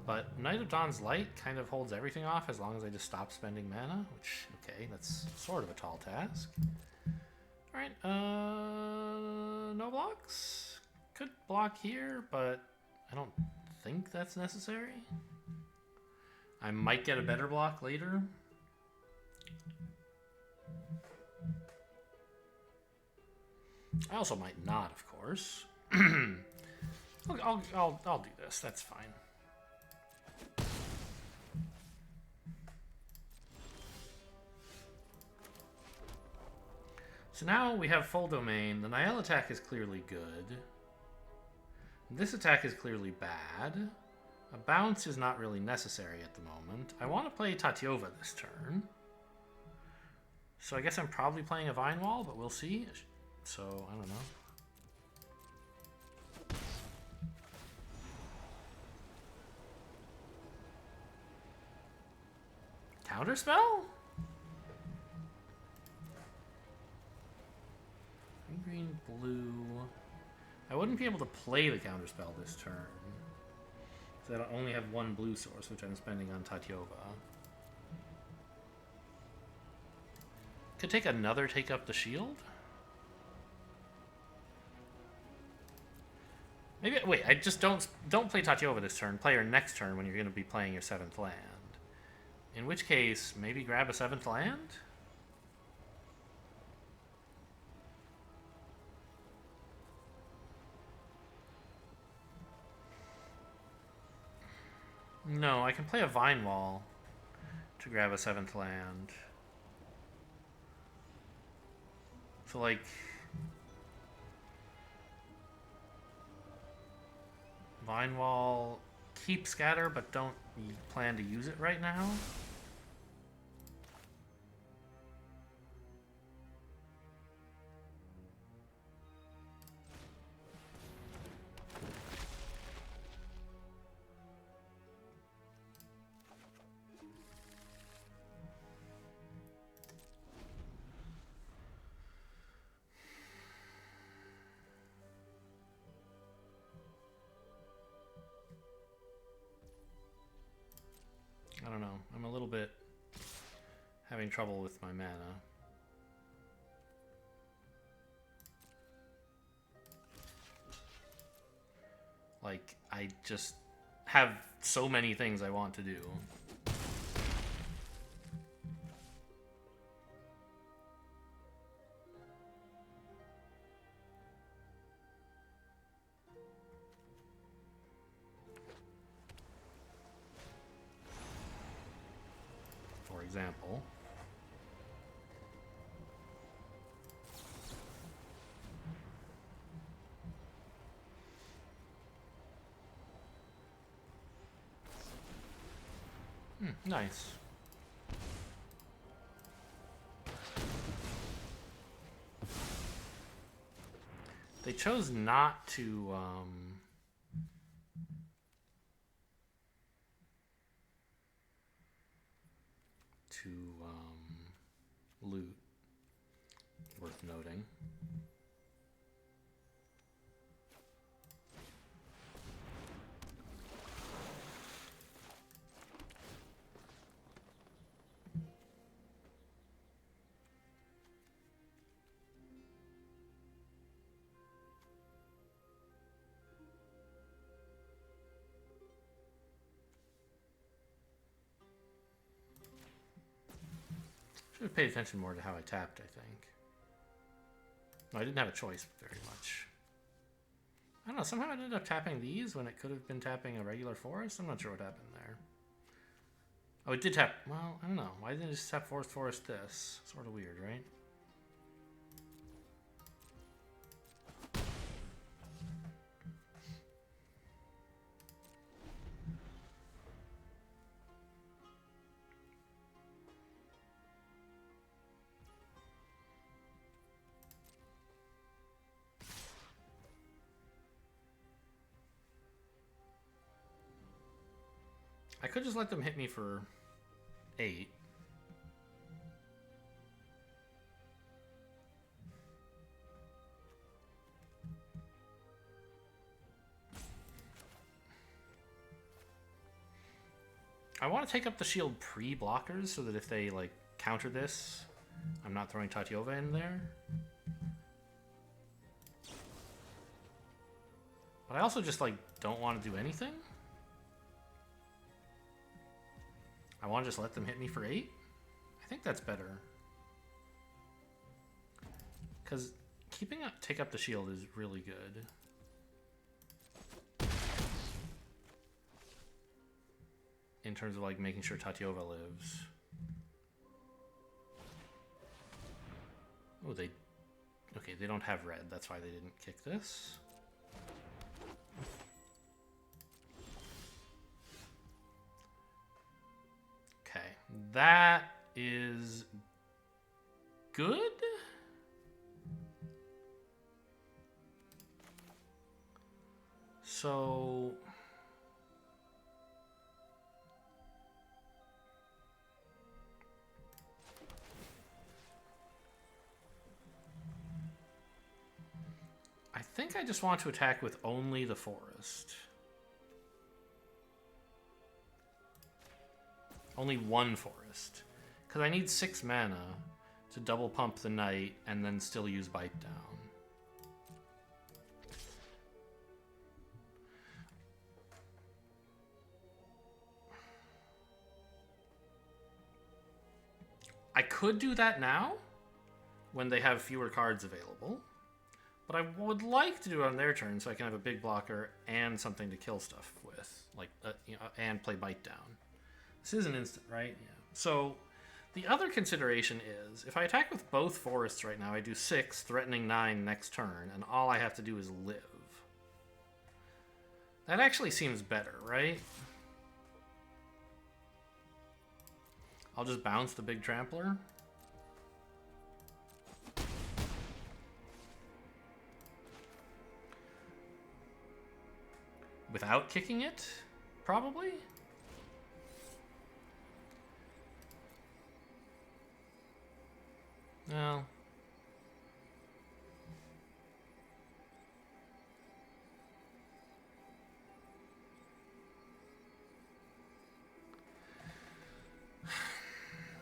Speaker 1: But Knight of Dawn's Light kind of holds everything off as long as I just stop spending mana, which, okay, that's sort of a tall task. Alright, no blocks? Could block here, but I don't think that's necessary. I might get a better block later. I also might not, of course. I'll do this, that's fine. So now we have full domain. The Niall attack is clearly good. This attack is clearly bad. A bounce is not really necessary at the moment. I want to play Tatyova this turn. So I guess I'm probably playing a Vine Wall, but we'll see. So, I don't know. Counterspell? Green, blue. I wouldn't be able to play the counterspell this turn. Because I only have one blue source, which I'm spending on Tatyova. Could take another Take Up the Shield? Maybe, wait, I just don't play Tatyova this turn. Play her next turn when you're going to be playing your 7th land. In which case, maybe grab a 7th land? No, I can play a Vine Wall. to grab a 7th land. So, like, Vine Wall, keep Scatter, but don't plan to use it right now. I don't know. I'm a little bit having trouble with my mana. Like, I just have so many things I want to do. For example, nice. They chose not to loot. Worth noting. Should have paid attention more to how I tapped, I think. No, I didn't have a choice very much. I don't know, somehow I ended up tapping these when it could have been tapping a regular forest. I'm not sure what happened there. Oh, it did tap. Well, I don't know. Why didn't it just tap forest this? Sort of weird, right? I could just let them hit me for 8. I want to take up the shield pre-blockers so that if they, like, counter this, I'm not throwing Tatiova in there. But I also just, like, don't want to do anything. I want to just let them hit me for 8. I think that's better. Because keeping up, take up the shield is really good. In terms of, like, making sure Tatiova lives. Oh, they... Okay, they don't have red. That's why they didn't kick this. Okay, that is good. So I think I just want to attack with only the forest. Only one forest. Because I need 6 mana to double pump the knight and then still use Bite Down. I could do that now, when they have fewer cards available. But I would like to do it on their turn so I can have a big blocker and something to kill stuff with. Like, and play Bite Down. This is an instant, right? Yeah. So the other consideration is, if I attack with both forests right now, I do 6, threatening 9 next turn, and all I have to do is live. That actually seems better, right? I'll just bounce the big trampler. Without kicking it, probably? No.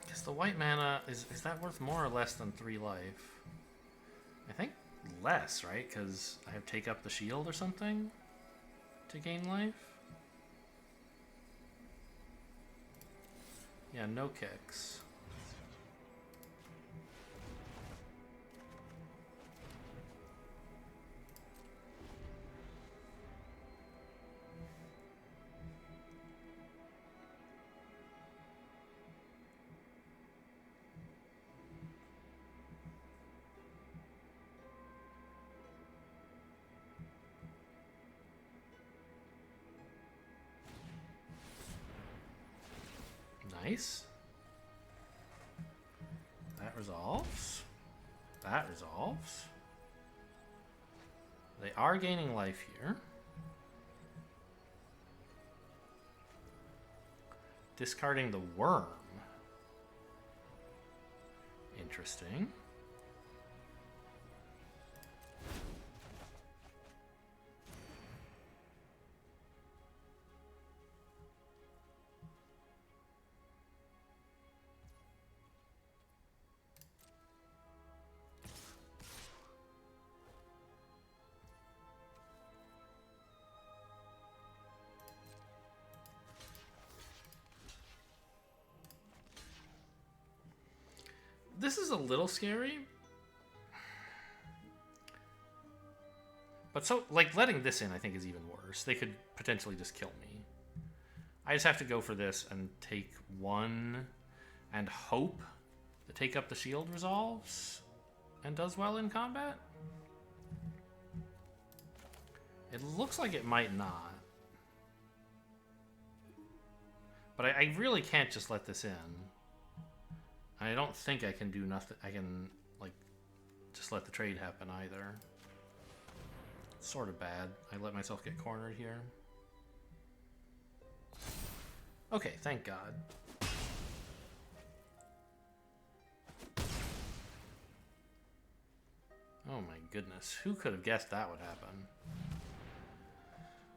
Speaker 1: Guess the white mana, is that worth more or less than 3 life? I think less, right? Because I have take up the shield or something to gain life? Yeah, no kicks. Nice. That resolves. That resolves. They are gaining life here. Discarding the worm. Interesting. This is a little scary. But so, like, letting this in, I think, is even worse. They could potentially just kill me. I just have to go for this and take 1 and hope the take up the shield resolves and does well in combat. It looks like it might not. But I really can't just let this in. I don't think I can do nothing. I can, like, just let the trade happen either. It's sort of bad. I let myself get cornered here. Okay, thank God. Oh my goodness. Who could have guessed that would happen?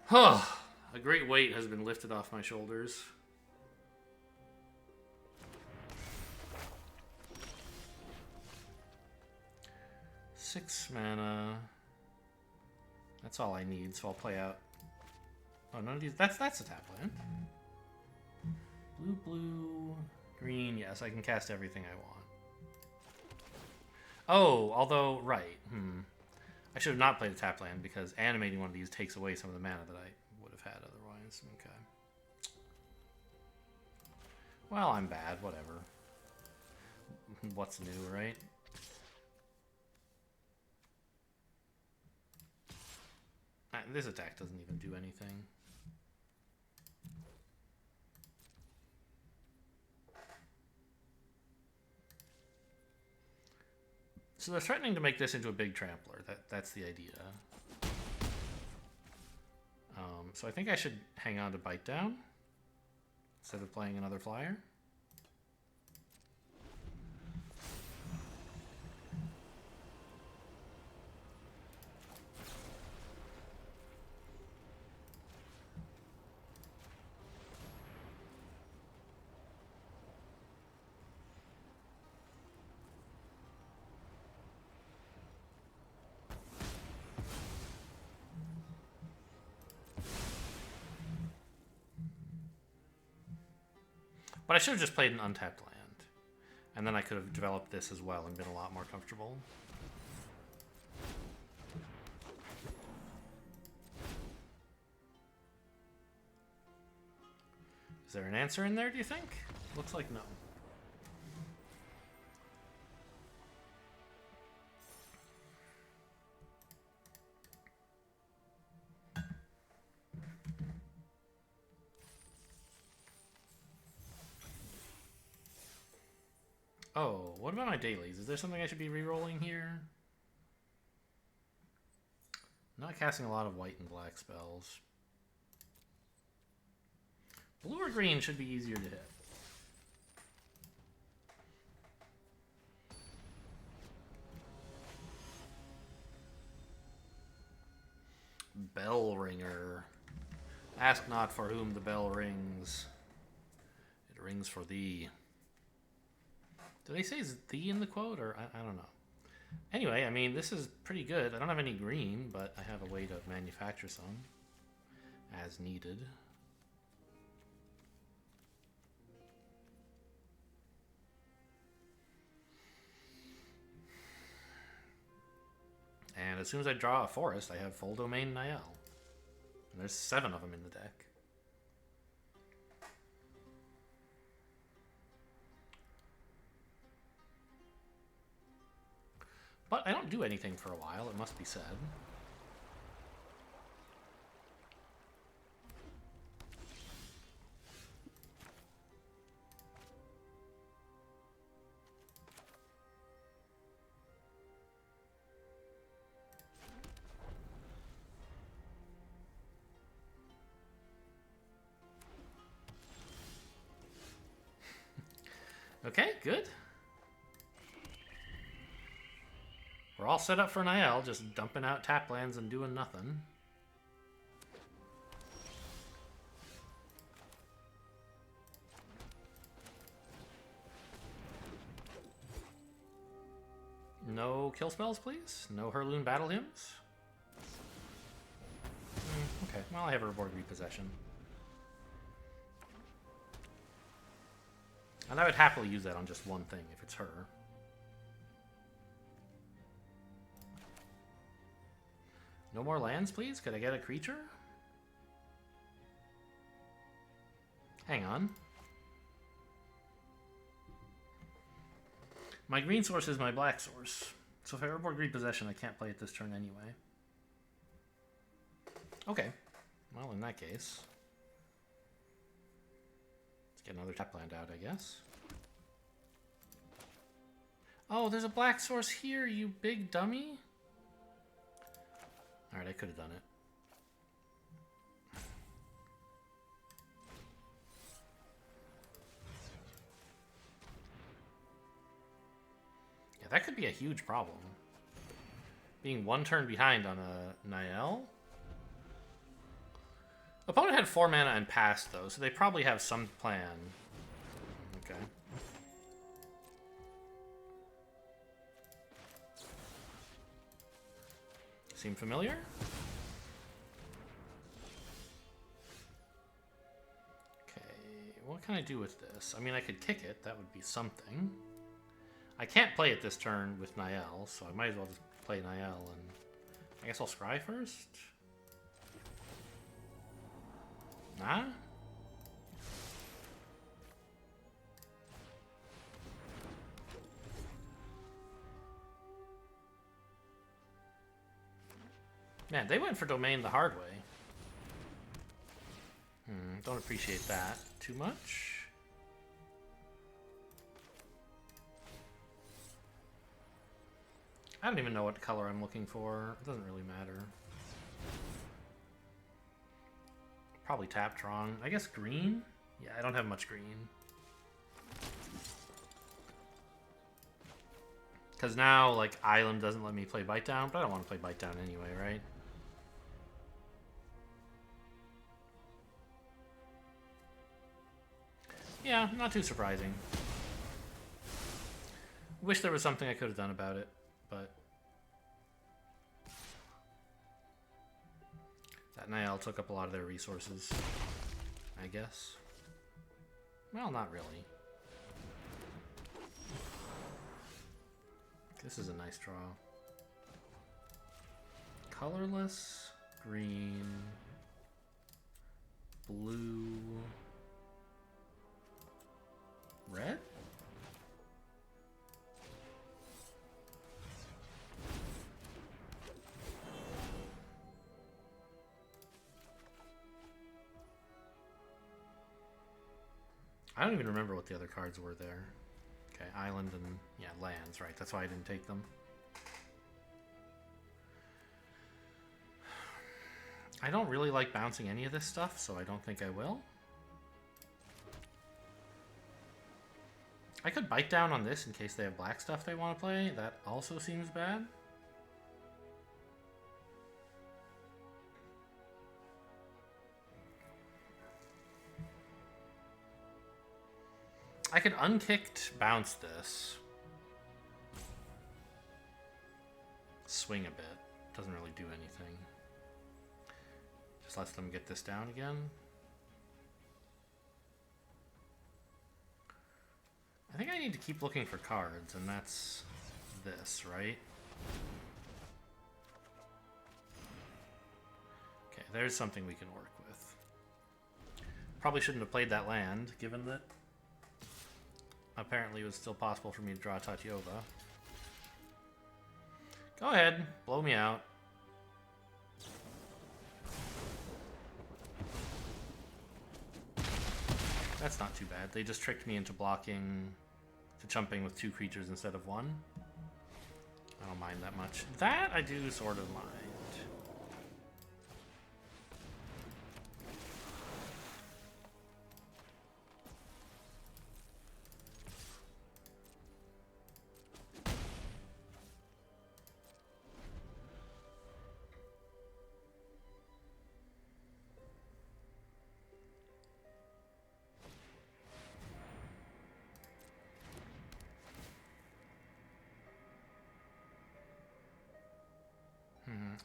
Speaker 1: Huh. A great weight has been lifted off my shoulders. Six mana. That's all I need, so I'll play out. Oh, none of these. That's a tap land. Blue, blue, green. Yes, I can cast everything I want. Oh, although, right. I should have not played a tap land because animating one of these takes away some of the mana that I would have had otherwise. Okay. Well, I'm bad. Whatever. What's new, right? This attack doesn't even do anything. So they're threatening to make this into a big trampler. That's the idea. So I think I should hang on to Bite Down instead of playing another flyer. But I should have just played an untapped land. And then I could have developed this as well and been a lot more comfortable. Is there an answer in there, do you think? Looks like no. Oh, what about my dailies? Is there something I should be re-rolling here? Not casting a lot of white and black spells. Blue or green should be easier to hit. Bell ringer. Ask not for whom the bell rings. It rings for thee. Do they say thee in the quote, or I don't know. Anyway, I mean, this is pretty good. I don't have any green, but I have a way to manufacture some as needed. And as soon as I draw a forest, I have full domain Niall. And there's 7 of them in the deck. But I don't do anything for a while, it must be said. Okay, good. We're all set up for Niall, just dumping out tap lands and doing nothing. No kill spells, please? No Heirloom Battle Hymns? Okay, well, I have a Reward Repossession. And I would happily use that on just one thing, if it's her. No more lands, please? Could I get a creature? Hang on. My green source is my black source. So if I reward repossession, I can't play it this turn anyway. Okay. Well, in that case... get another tap land out, I guess. Oh, there's a black source here, you big dummy. Alright, I could have done it. Yeah, that could be a huge problem. Being one turn behind on a Niall. Opponent had 4 mana and passed, though, so they probably have some plan. Okay. Seem familiar? Okay, what can I do with this? I mean, I could kick it. That would be something. I can't play it this turn with Niall, so I might as well just play Niall, and I guess I'll scry first? Nah? Man, they went for domain the hard way. Don't appreciate that too much. I don't even know what color I'm looking for. It doesn't really matter. Probably tapped wrong. I guess green? Yeah, I don't have much green. Because now, like, Island doesn't let me play Bite Down, but I don't want to play Bite Down anyway, right? Yeah, not too surprising. Wish there was something I could have done about it, but... that Niall took up a lot of their resources, I guess. Well, not really. This is a nice draw. Colorless, green, blue, red? I don't even remember what the other cards were there. Okay, island and, yeah, lands, right. That's why I didn't take them. I don't really like bouncing any of this stuff, so I don't think I will. I could bite down on this in case they have black stuff they want to play. That also seems bad. I could unkicked bounce this. Swing a bit. Doesn't really do anything. Just lets them get this down again. I think I need to keep looking for cards, and that's this, right? Okay, there's something we can work with. Probably shouldn't have played that land, given that apparently it was still possible for me to draw Tatyova. Go ahead, blow me out. That's not too bad. They just tricked me into blocking, to jumping with 2 creatures instead of 1. I don't mind that much. That I do sort of mind.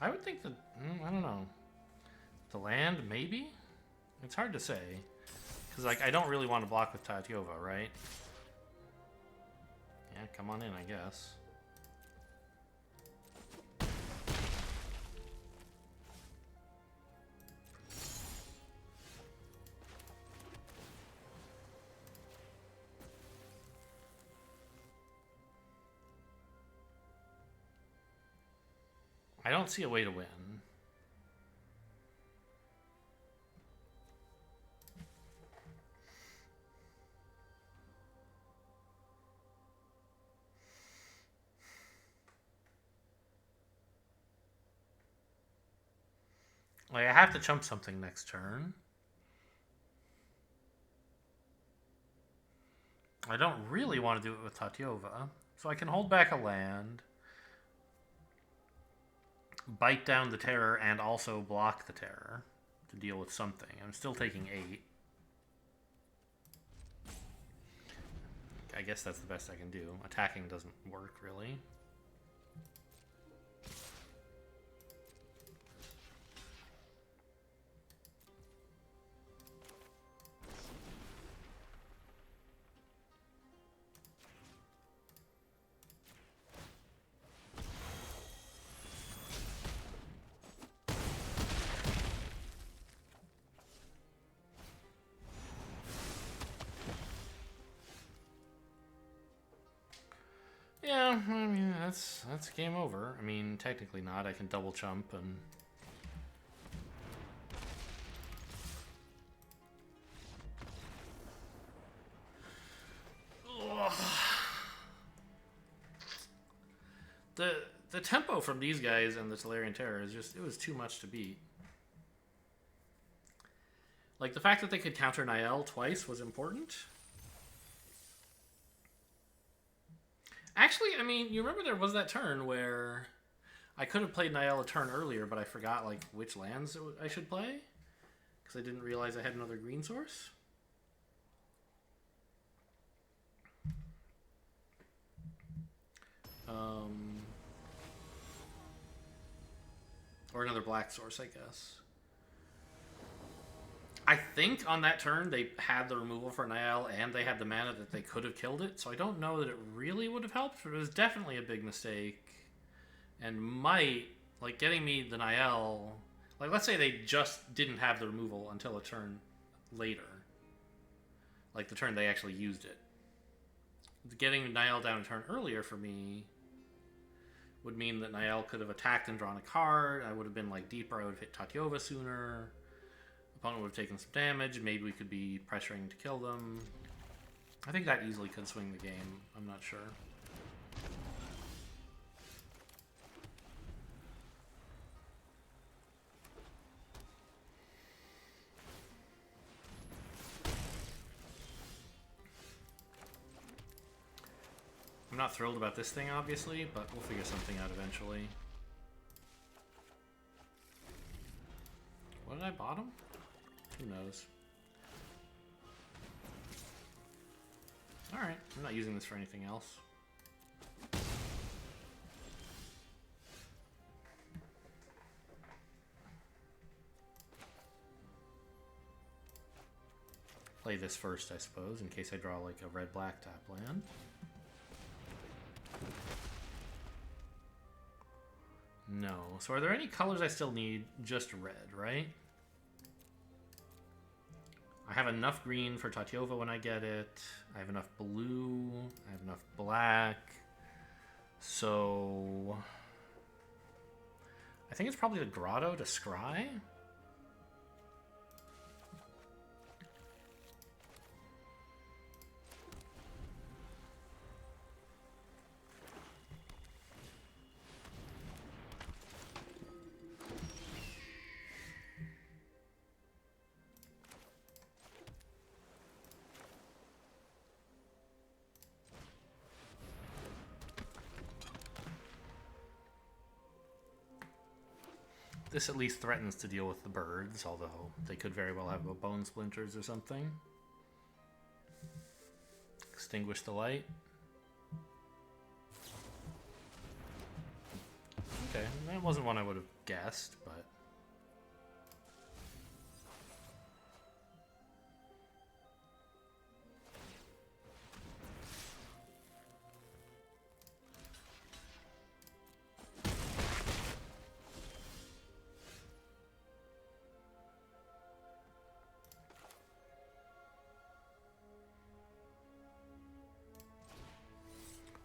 Speaker 1: I would think that, I don't know. The land, maybe? It's hard to say. Because, like, I don't really want to block with Tatyova, right? Yeah, come on in, I guess. I don't see a way to win. Like, I have to chump something next turn. I don't really want to do it with Tatyova, so I can hold back a land, bite down the terror, and also block the terror to deal with something. I'm still taking 8. I guess that's the best I can do. Attacking doesn't work, really. Yeah, I mean, that's game over. I mean, technically not. I can double chump and... Ugh. The tempo from these guys and the Tolarian Terror is just, it was too much to beat. Like, the fact that they could counter Niall twice was important. Actually, I mean, you remember there was that turn where I could have played Niall a turn earlier, but I forgot, like, which lands I should play. Because I didn't realize I had another green source. Or another black source, I guess. I think on that turn they had the removal for Niall and they had the mana that they could have killed it, so I don't know that it really would have helped, but it was definitely a big mistake. And might, like, getting me the Niall... Like, let's say they just didn't have the removal until a turn later. Like, the turn they actually used it. Getting Niall down a turn earlier for me would mean that Niall could have attacked and drawn a card. I would have been, like, deeper. I would have hit Tatyova sooner. Opponent would have taken some damage. Maybe we could be pressuring to kill them. I think that easily could swing the game. I'm not sure. I'm not thrilled about this thing, obviously, but we'll figure something out eventually. What did I bottom? Who knows? Alright, I'm not using this for anything else. Play this first, I suppose, in case I draw like a red-black tap land. No. So are there any colors I still need? Just red, right? I have enough green for Tatiova when I get it. I have enough blue. I have enough black. So I think it's probably the Grotto to scry. This at least threatens to deal with the birds, although they could very well have bone splinters or something. Extinguish the light. Okay, that wasn't one I would have guessed, but...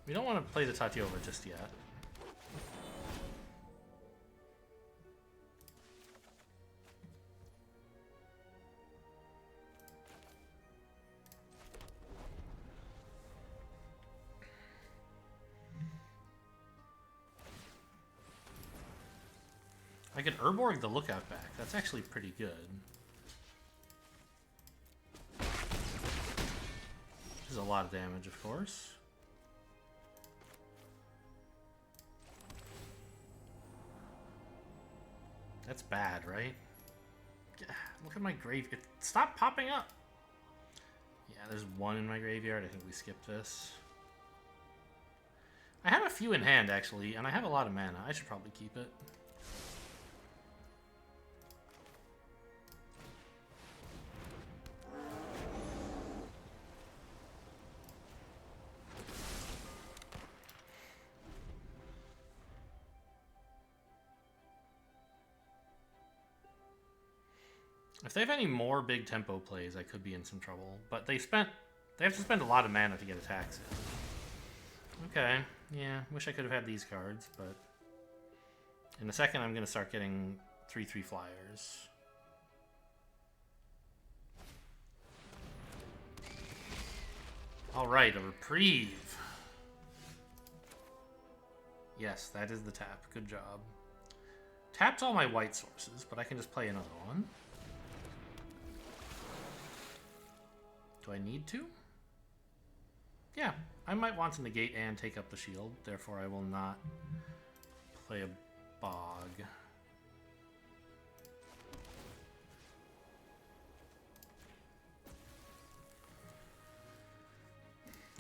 Speaker 1: we don't want to play the Tatiova just yet. I can Urborg the Lookout back. That's actually pretty good. This is a lot of damage, of course. That's bad, right? Look at my grave. Stop popping up! Yeah, there's one in my graveyard. I think we skipped this. I have a few in hand, actually, and I have a lot of mana. I should probably keep it. If they have any more big tempo plays, I could be in some trouble. But they have to spend a lot of mana to get attacks in. Okay, yeah, wish I could have had these cards, but in a second I'm going to start getting 3/3 flyers. Alright, a reprieve. Yes, that is the tap. Good job. Tapped all my white sources, but I can just play another one. Do I need to? Yeah, I might want to negate and take up the shield, therefore I will not play a bog.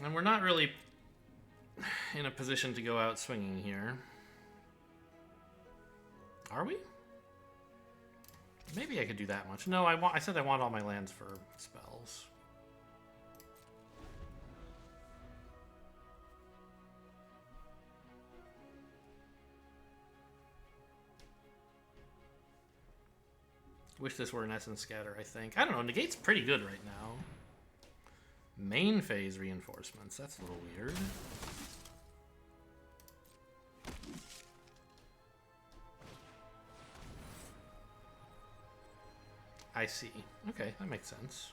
Speaker 1: And we're not really in a position to go out swinging here. Are we? Maybe I could do that much. No, I said I want all my lands for spells. Wish this were an Essence Scatter, I think. I don't know, Negate's pretty good right now. Main phase reinforcements, that's a little weird. I see. Okay, that makes sense.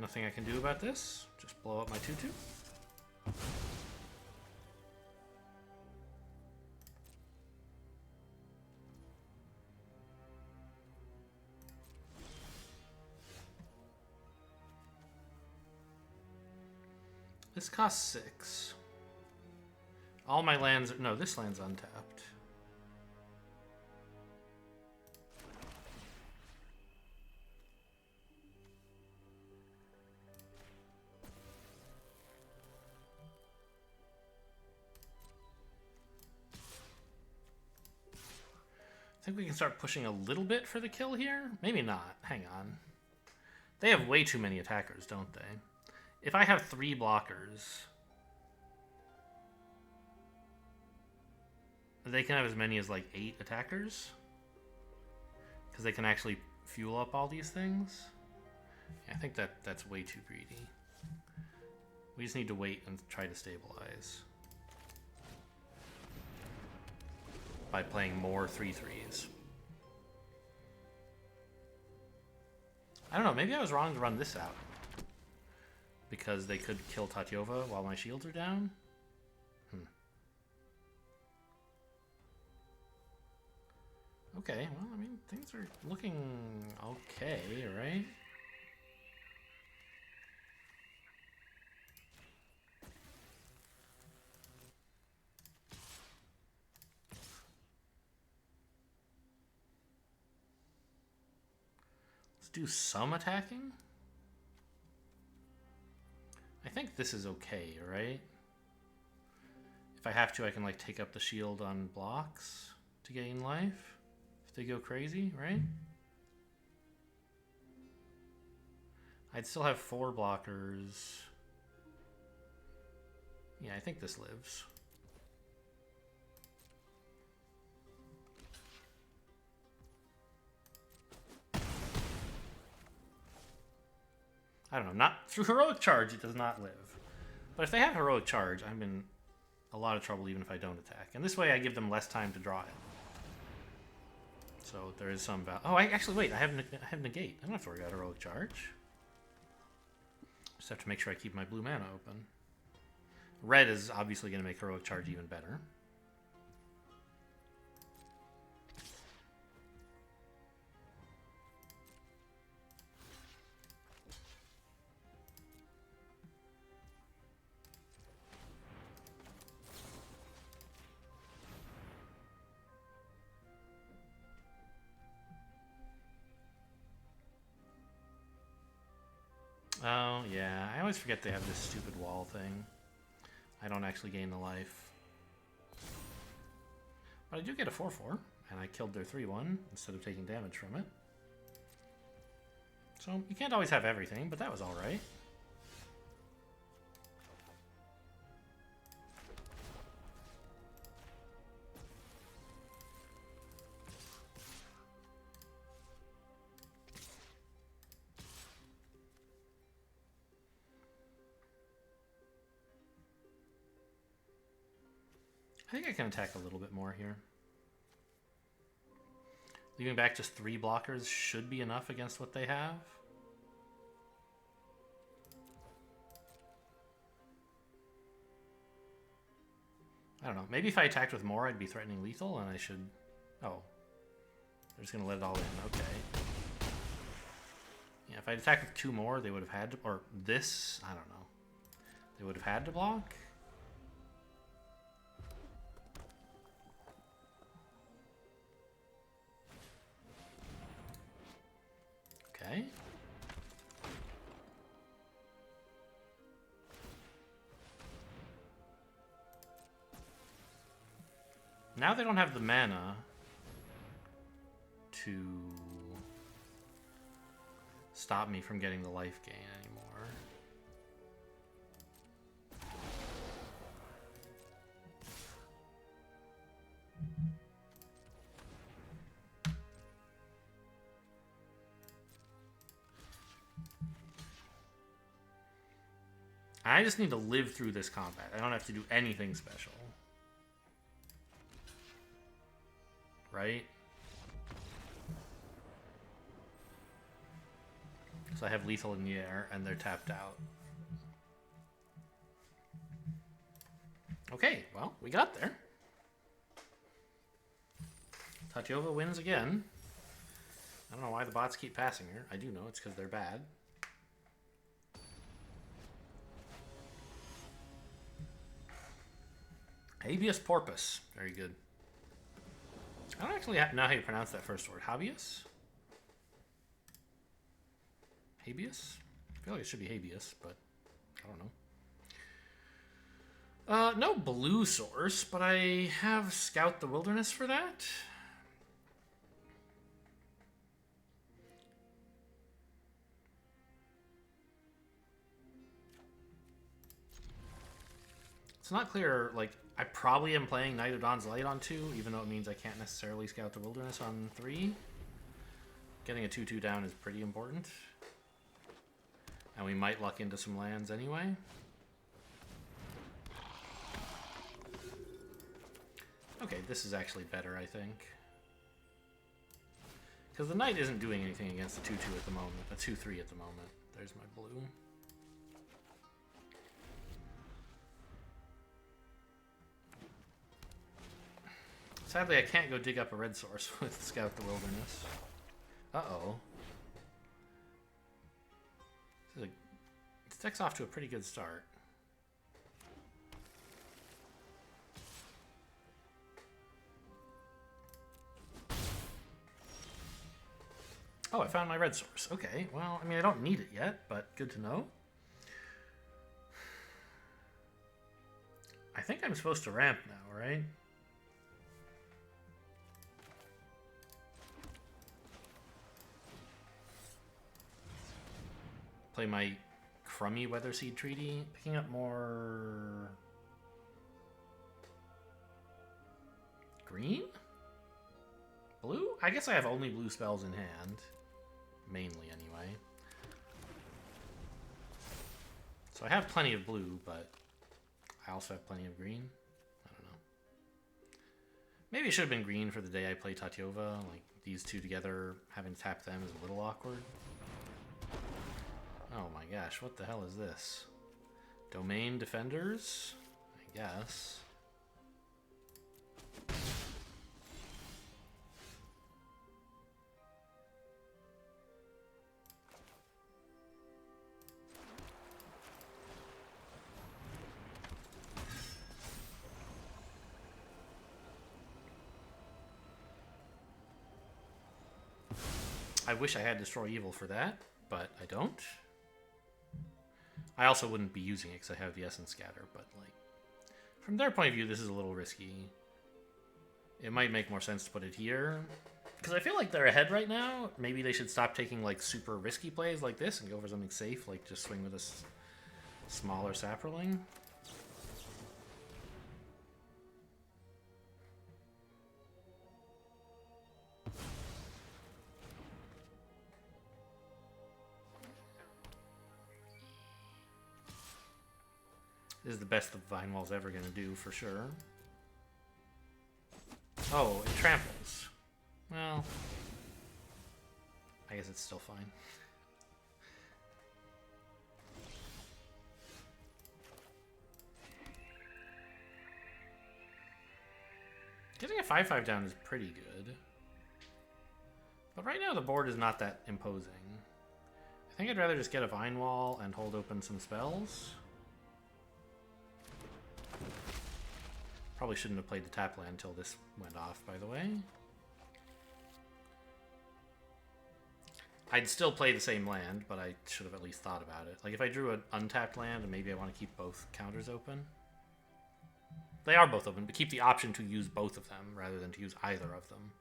Speaker 1: Nothing I can do about this. Just blow up my 2/2. This costs 6. All my lands... No, this land's untapped. I think we can start pushing a little bit for the kill here. Maybe not. Hang on. They have way too many attackers, don't they? If I have 3 blockers, they can have as many as like 8 attackers, because they can actually fuel up all these things. Yeah, I think that's way too greedy. We just need to wait and try to stabilize by playing more 3/3s. I don't know, maybe I was wrong to run this out, because they could kill Tatyova while my shields are down. Okay, well, I mean, things are looking okay, right? Let's do some attacking. I think this is okay, right? If I have to, I can like take up the shield on blocks to gain life. If they go crazy, right? I'd still have 4 blockers. Yeah, I think this lives. I don't know, not through heroic charge, it does not live. But if they have heroic charge, I'm in a lot of trouble even if I don't attack. And this way I give them less time to draw it. So there is some value. Oh, wait, I have negate. I don't have to worry about heroic charge. Just have to make sure I keep my blue mana open. Red is obviously going to make heroic charge even better. Oh, yeah. I always forget they have this stupid wall thing. I don't actually gain the life. But I do get a 4/4, and I killed their 3/1 instead of taking damage from it. So you can't always have everything, but that was alright. I think I can attack a little bit more here. Leaving back just 3 blockers should be enough against what they have. I don't know. Maybe if I attacked with more, I'd be threatening lethal, and I should... Oh. They're just going to let it all in. Okay. Yeah, if I attacked with 2 more, they would have had to... Or this, I don't know. They would have had to block. Okay. Now they don't have the mana to stop me from getting the life gain anymore. I just need to live through this combat. I don't have to do anything special. Right? So I have lethal in the air, and they're tapped out. Okay, well, we got there. Tatyova wins again. I don't know why the bots keep passing her. I do know it's because they're bad. Habeas porpoise. Very good. I don't actually know how you pronounce that first word. Habeas? Habeas? I feel like it should be habeas, but I don't know. No blue source, but I have Scout the Wilderness for that. It's not clear, like, I probably am playing Knight of Dawn's Light on 2, even though it means I can't necessarily Scout the Wilderness on 3. Getting a 2-2 down is pretty important. And we might luck into some lands anyway. Okay, this is actually better, I think. Because the Knight isn't doing anything against the 2-2 at the moment. A 2-3 at the moment. There's my blue. Sadly, I can't go dig up a red source with Scout the Wilderness. Uh-oh. This deck's off to a pretty good start. Oh, I found my red source. Okay, well, I mean, I don't need it yet, but good to know. I think I'm supposed to ramp now, right? Play my crummy Weatherseed Treaty, picking up more green? Blue? I guess I have only blue spells in hand. Mainly, anyway. So I have plenty of blue, but I also have plenty of green. I don't know. Maybe it should have been green for the day I play Tatyova. Like, these two together, having to tap them is a little awkward. Oh my gosh, what the hell is this? Domain Defenders? I guess. I wish I had Destroy Evil for that, but I don't. I also wouldn't be using it because I have the Essence Scatter, but like, from their point of view, this is a little risky. It might make more sense to put it here, because I feel like they're ahead right now. Maybe they should stop taking like super risky plays like this and go for something safe, like just swing with a smaller Saproling. This is the best the Vinewall's ever going to do, for sure. Oh, it tramples. Well, I guess it's still fine. Getting a 5/5 down is pretty good. But right now the board is not that imposing. I think I'd rather just get a Vinewall and hold open some spells. Probably shouldn't have played the tap land until this went off, by the way. I'd still play the same land, but I should have at least thought about it. Like, if I drew an untapped land, and maybe I want to keep both counters open. They are both open, but keep the option to use both of them, rather than to use either of them.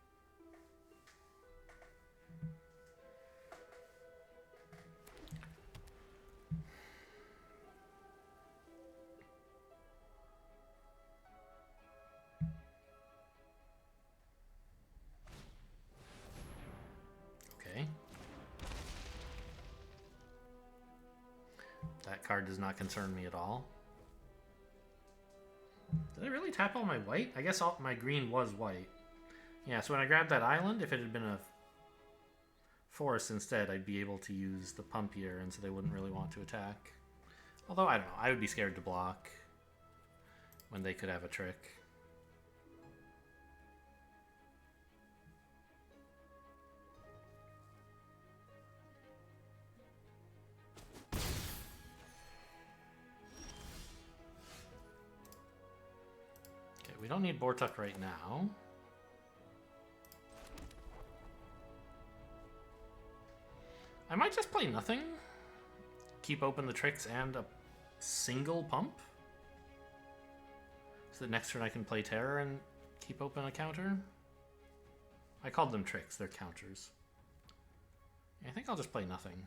Speaker 1: That card does not concern me at all. Did I really tap all my white? I guess all my green was white. Yeah, so when I grabbed that island, if it had been a force instead, I'd be able to use the pump here, and so they wouldn't really want to attack. Although, I don't know, I would be scared to block when they could have a trick. Okay, we don't need Bortuk right now. I might just play nothing. Keep open the tricks and a single pump. So that next turn I can play Terror and keep open a counter. I called them tricks, they're counters. I think I'll just play nothing.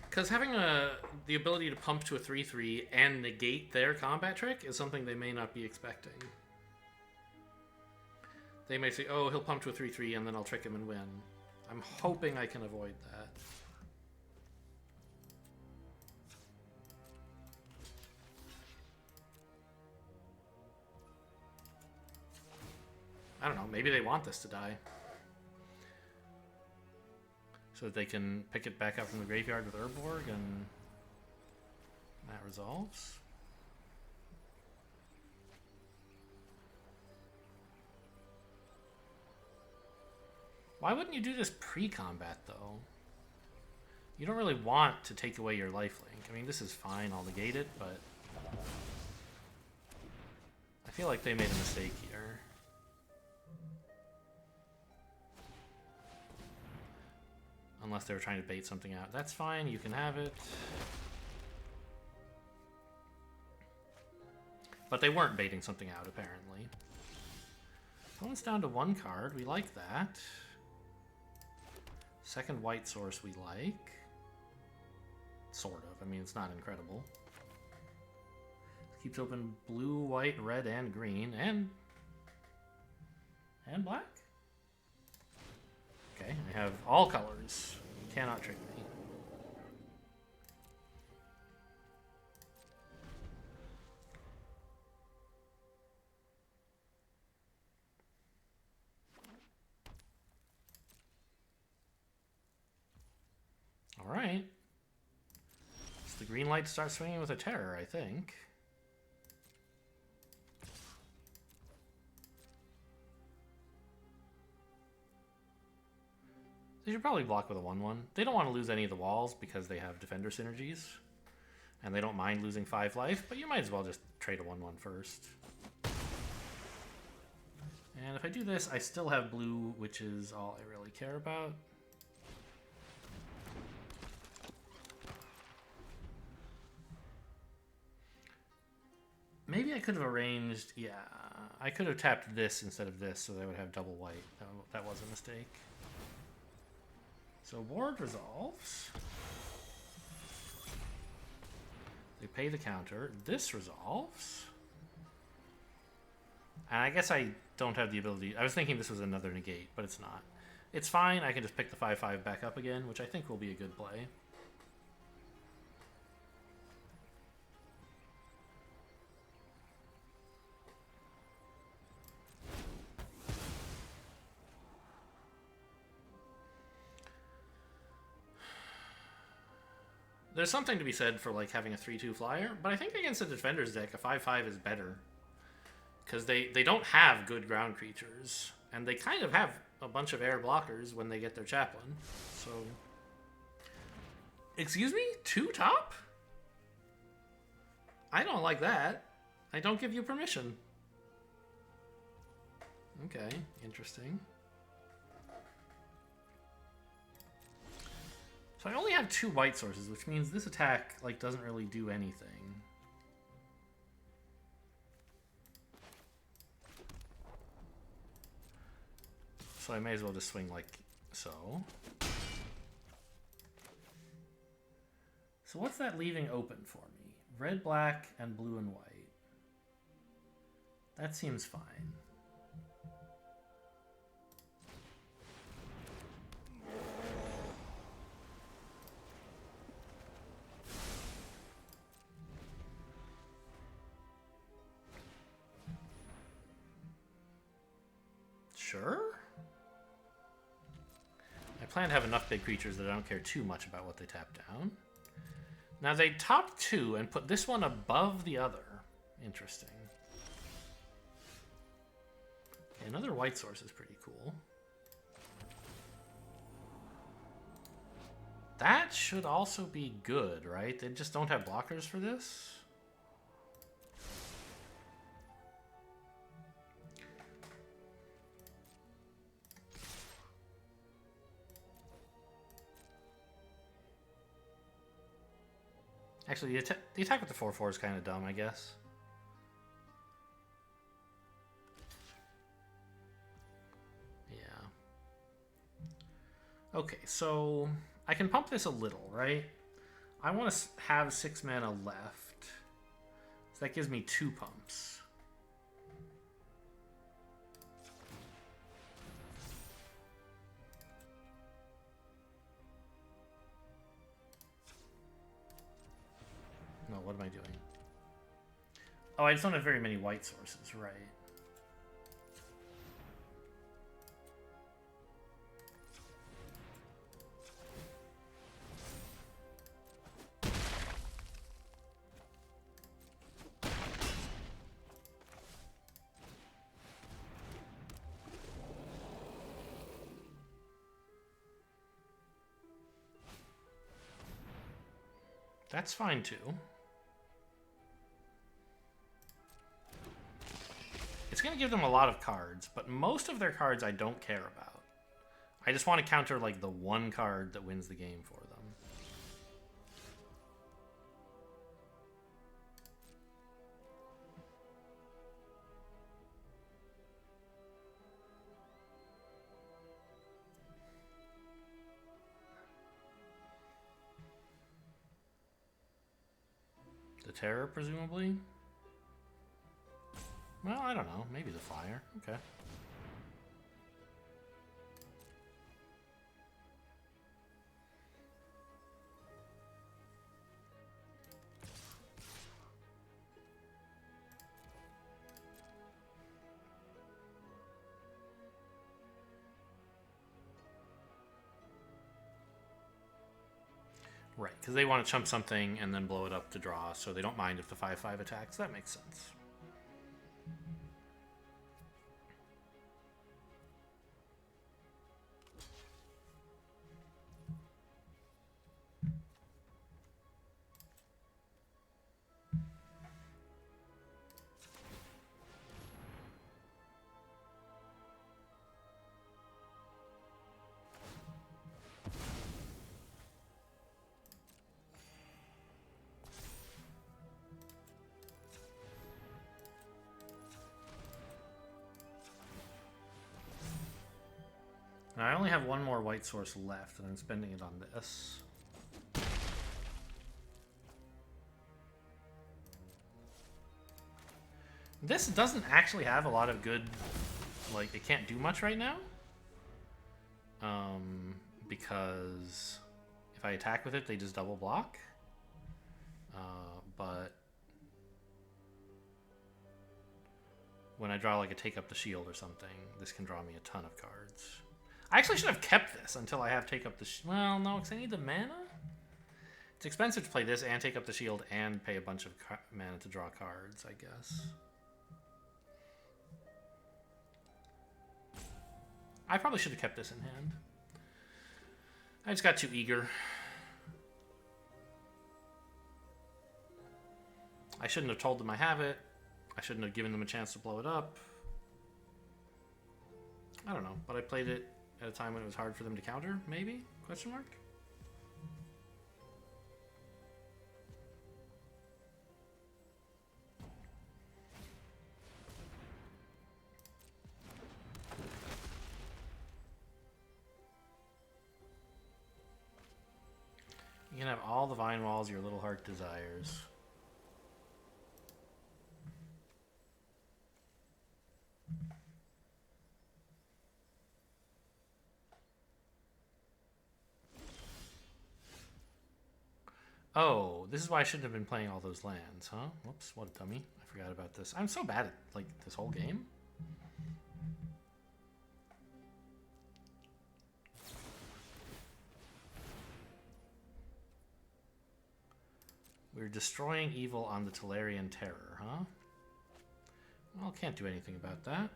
Speaker 1: Because having the ability to pump to a 3-3 and negate their combat trick is something they may not be expecting. They may say, oh, he'll pump to a 3-3 and then I'll trick him and win. I'm hoping I can avoid that. I don't know, maybe they want this to die. So that they can pick it back up from the graveyard with Urborg and that resolves. Why wouldn't you do this pre-combat, though? You don't really want to take away your lifelink. I mean, this is fine, I'll negate it, but I feel like they made a mistake here. Unless they were trying to bait something out. That's fine, you can have it. But they weren't baiting something out, apparently. Opponent's down to one card, we like that. Second white source we like. Sort of, I mean, it's not incredible. Keeps open blue, white, red, and green, and black. Okay, I have all colors. You cannot trick me. Alright. So the green light starts swinging with a terror, I think. They should probably block with a 1-1. They don't want to lose any of the walls because they have defender synergies. And they don't mind losing 5 life, but you might as well just trade a 1-1 first. And if I do this, I still have blue, which is all I really care about. Maybe I could have arranged, yeah, I could have tapped this instead of this so they would have double white. That was a mistake. So ward resolves. They pay the counter. This resolves. And I guess I don't have the ability. I was thinking this was another negate, but it's not. It's fine. I can just pick the 5/5 back up again, which I think will be a good play. There's something to be said for like having a 3/2 flyer, but I think against a defender's deck, a 5/5 is better. Because they don't have good ground creatures, and they kind of have a bunch of air blockers when they get their chaplain. So, excuse me? 2 top? I don't like that. I don't give you permission. Okay, interesting. So I only have 2 white sources, which means this attack like doesn't really do anything. So I may as well just swing like so. So what's that leaving open for me? Red, black, and blue and white. That seems fine. Sure. I plan to have enough big creatures that I don't care too much about what they tap down. Now they top 2 and put this one above the other. Interesting. Okay, another white source is pretty cool. That should also be good, right? They just don't have blockers for this? Actually, the attack with the 4/4 is kind of dumb, I guess. Yeah. Okay, so I can pump this a little, right? I want to have 6 mana left. So that gives me 2 pumps. No, what am I doing? Oh, I just don't have very many white sources, right? That's fine too. It's going to give them a lot of cards, but most of their cards I don't care about. I just want to counter like the one card that wins the game for them. The Terror, presumably? Well, I don't know. Maybe the Fire. Okay. Right, because they want to chump something and then blow it up to draw, so they don't mind if the 5/5 attacks. That makes sense. Now, I only have one more white source left, and I'm spending it on this. This doesn't actually have a lot of good... Like, it can't do much right now. Because if I attack with it, they just double block. But when I draw like a Take Up the Shield or something, this can draw me a ton of cards. I actually should have kept this until I have Take Up the Shield. Well, no, because I need the mana. It's expensive to play this and Take Up the Shield and pay a bunch of mana to draw cards, I guess. I probably should have kept this in hand. I just got too eager. I shouldn't have told them I have it. I shouldn't have given them a chance to blow it up. I don't know, but I played it at a time when it was hard for them to counter, maybe? Question mark? You can have all the vine walls your little heart desires. Oh, this is why I shouldn't have been playing all those lands, huh? Whoops, what a dummy. I forgot about this. I'm so bad at, like, this whole game. destroying evil on the Talarian Terror, huh? Well, can't do anything about that.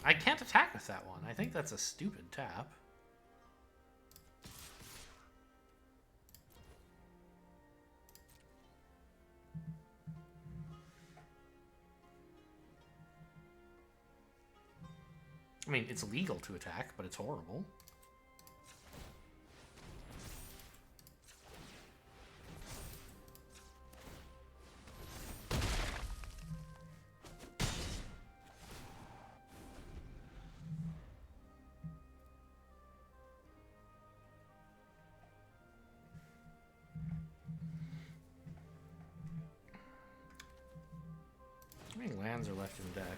Speaker 1: I can't attack with that one. I think that's a stupid tap. I mean, it's legal to attack, but it's horrible. How many lands are left in deck?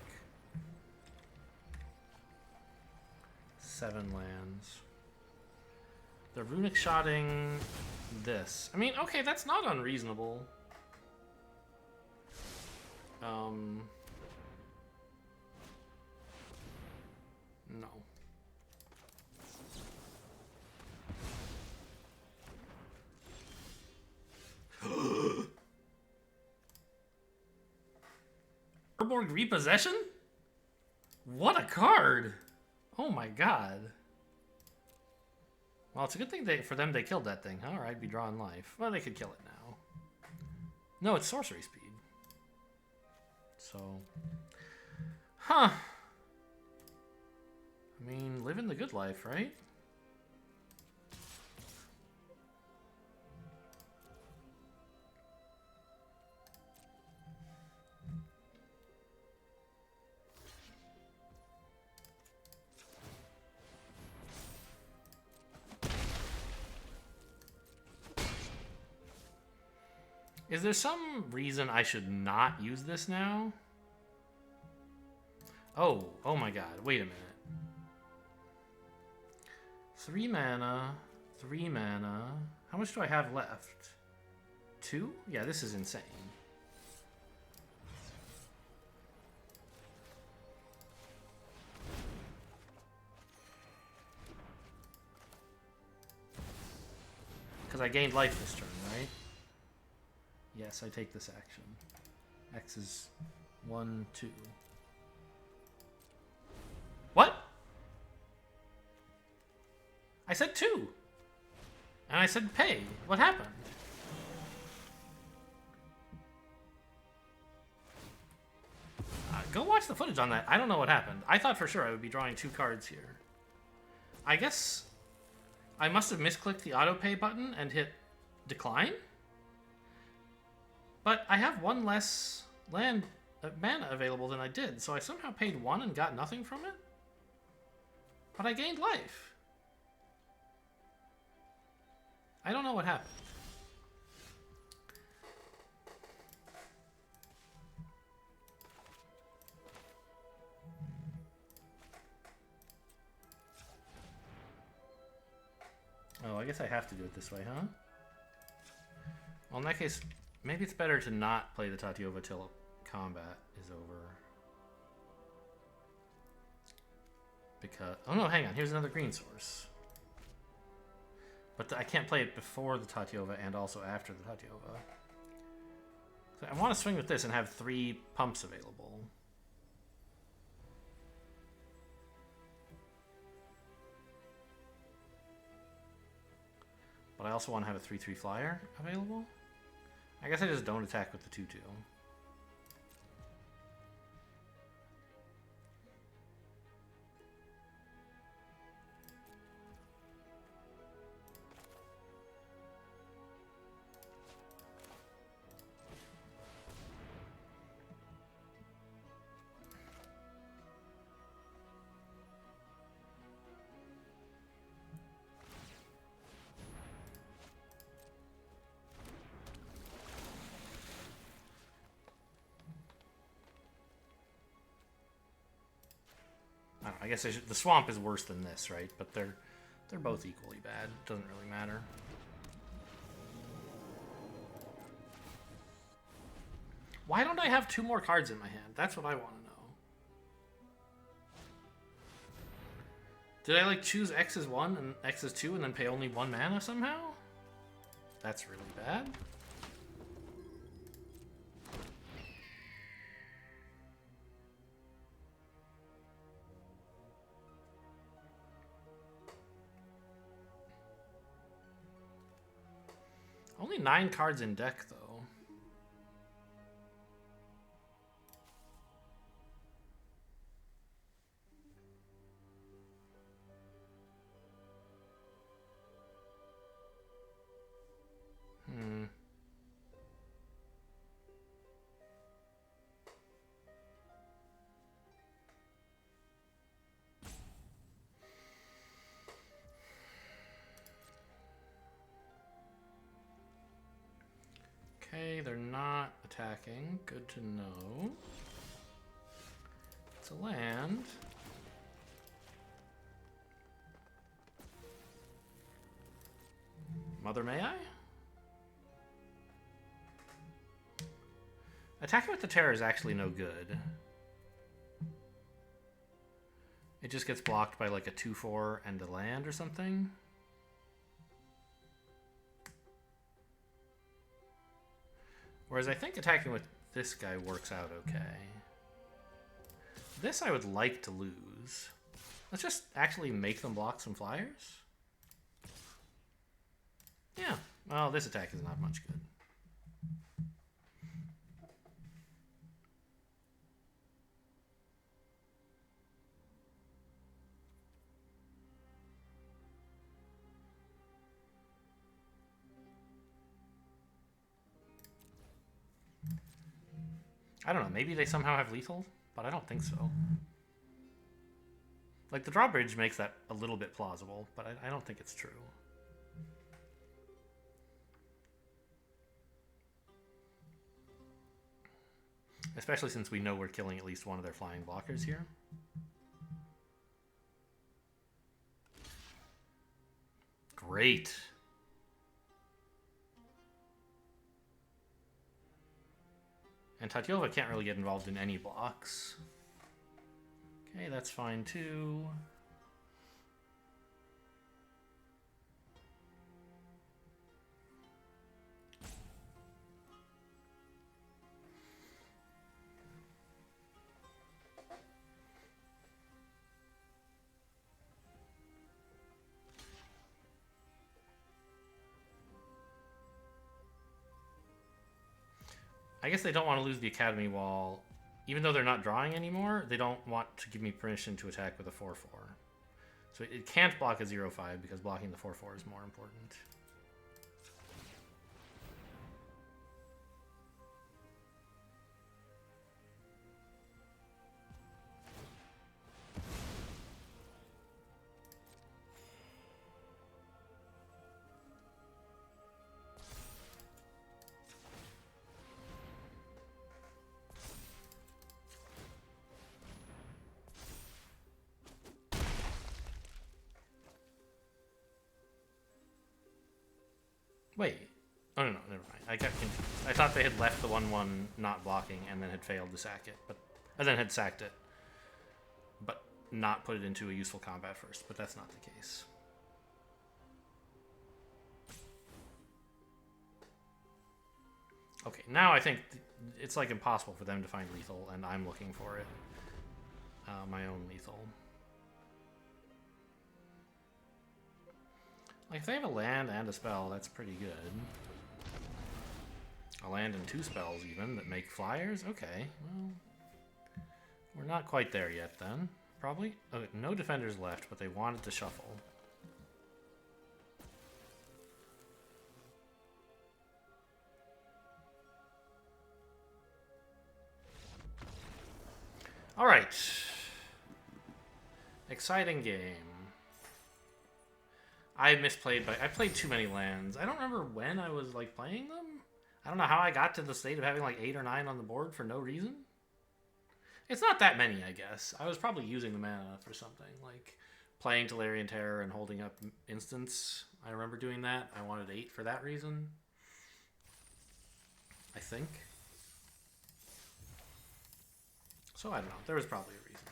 Speaker 1: 7 lands. They're runic shotting this. I mean, okay, that's not unreasonable. No. Urborg Repossession? What a card! Oh my god. Well, it's a good thing for them they killed that thing, huh? Or I'd be drawing life. Well, they could kill it now. No, it's sorcery speed. So... Huh. I mean, living the good life, right? Is there some reason I should not use this now? Oh my god, wait a minute. 3 mana, 3 mana. How much do I have left? 2? Yeah, this is insane. Because I gained life this turn, right? Yes, I take this action. X is 1, 2. What? I said 2. And I said pay. What happened? Go watch the footage on that. I don't know what happened. I thought for sure I would be drawing 2 cards here. I guess I must have misclicked the auto pay button and hit decline? But I have 1 less land mana available than I did, so I somehow paid 1 and got nothing from it? But I gained life. I don't know what happened. Oh, I guess I have to do it this way, huh? Well, in that case... maybe it's better to not play the Tatiova till combat is over. Because... oh no, hang on. Here's another green source. But I can't play it before the Tatiova and also after the Tatiova. So I want to swing with this and have 3 pumps available. But I also want to have a 3/3 flyer available. I guess I just don't attack with the 2/2. I guess the swamp is worse than this, right? But they're both equally bad. Doesn't really matter. Why don't I have 2 more cards in my hand? That's what I want to know. Did I like choose X as 1 and X as 2 and then pay only 1 mana somehow? That's really bad. Only 9 cards in deck, though. Okay, they're not attacking. Good to know. It's a land. Mother, may I? Attacking with the Terror is actually no good. It just gets blocked by like a 2/4 and a land or something. Whereas I think attacking with this guy works out okay. This I would like to lose. Let's just actually make them block some flyers. Yeah, well, this attack is not much good. I don't know, maybe they somehow have lethal, but I don't think so. Like, the drawbridge makes that a little bit plausible, but I don't think it's true. Especially since we know we're killing at least one of their flying blockers here. Great. And Tatyova can't really get involved in any blocks. Okay, that's fine too. I guess they don't want to lose the Academy Wall. Even though they're not drawing anymore, they don't want to give me permission to attack with a 4/4. So it can't block a 0/5 because blocking the 4/4 is more important. Wait. Oh, no, never mind. I got confused. I thought they had left the 1/1 not blocking and then had failed to sack it, and then had sacked it, but not put it into a useful combat first, but that's not the case. Okay, now I think it's like impossible for them to find lethal, and I'm looking for it. My own lethal. Like, if they have a land and a spell, that's pretty good. A land and 2 spells, even, that make flyers? Okay, well... We're not quite there yet, then. Probably? Okay, no defenders left, but they wanted to shuffle. Alright. Exciting game. I played too many lands. I don't remember when I was like playing them. I don't know how I got to the state of having like 8 or 9 on the board for no reason. It's not that many, I guess. I was probably using the mana for something, like playing Tolarian Terror and holding up instants. I remember doing that. I wanted 8 for that reason. I think. So I don't know. There was probably a reason.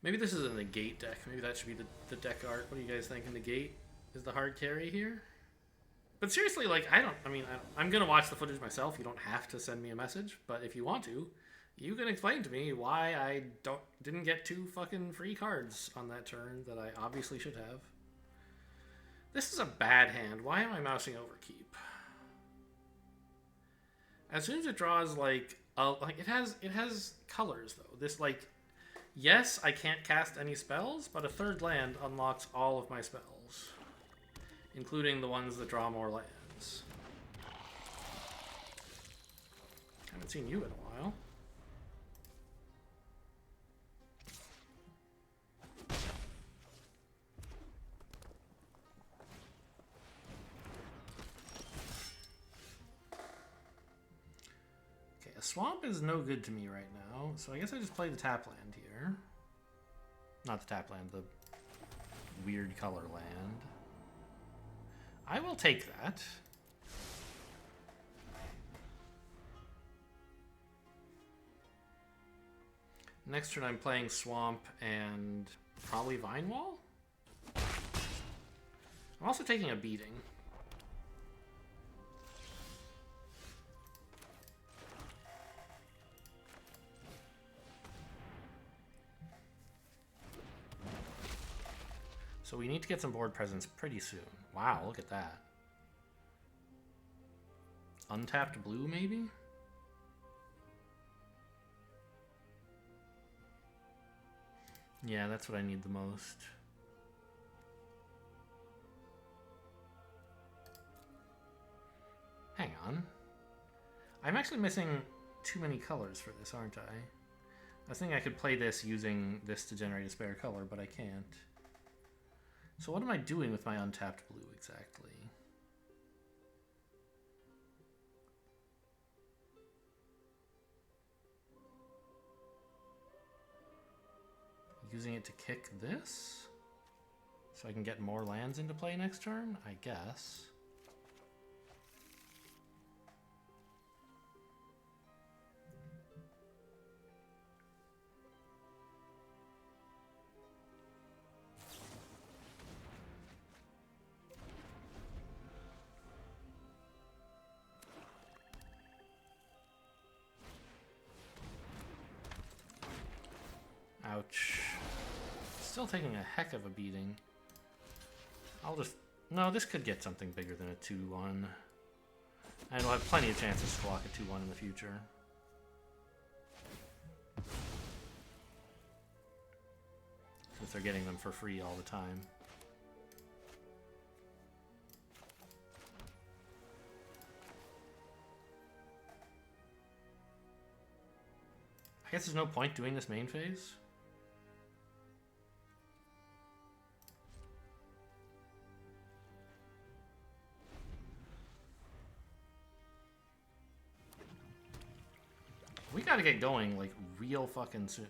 Speaker 1: Maybe this is a negate deck. Maybe that should be the deck art. What do you guys think? Negate is the hard carry here? But seriously, like, I'm going to watch the footage myself. You don't have to send me a message. But if you want to, you can explain to me why I didn't get 2 fucking free cards on that turn that I obviously should have. This is a bad hand. Why am I mousing Overkeep? As soon as it draws, like it has colors, though. This, like, yes, I can't cast any spells, but a 3rd land unlocks all of my spells, including the ones that draw more lands. Haven't seen you in a while. Okay, a swamp is no good to me right now, so I guess I just play the tap land here. Not the tap land, the weird color land. I will take that. Next turn I'm playing Swamp and probably Vine Wall. I'm also taking a beating. So we need to get some board presence pretty soon. Wow, look at that. Untapped blue, maybe? Yeah, that's what I need the most. Hang on. I'm actually missing too many colors for this, aren't I? I was thinking I could play this using this to generate a spare color, but I can't. So what am I doing with my untapped blue exactly? Using it to kick this? So I can get more lands into play next turn, I guess. Ouch. Still taking a heck of a beating. I'll just... No, this could get something bigger than a 2-1. And we'll have plenty of chances to block a 2-1 in the future. Since they're getting them for free all the time. I guess there's no point doing this main phase. We gotta get going, like, real fucking soon.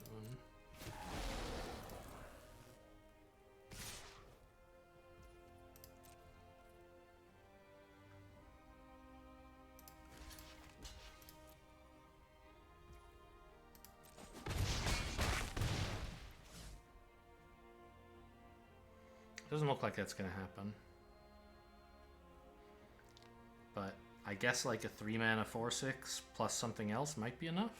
Speaker 1: Doesn't look like that's gonna happen. But I guess like a 3-mana 4/6 plus something else might be enough.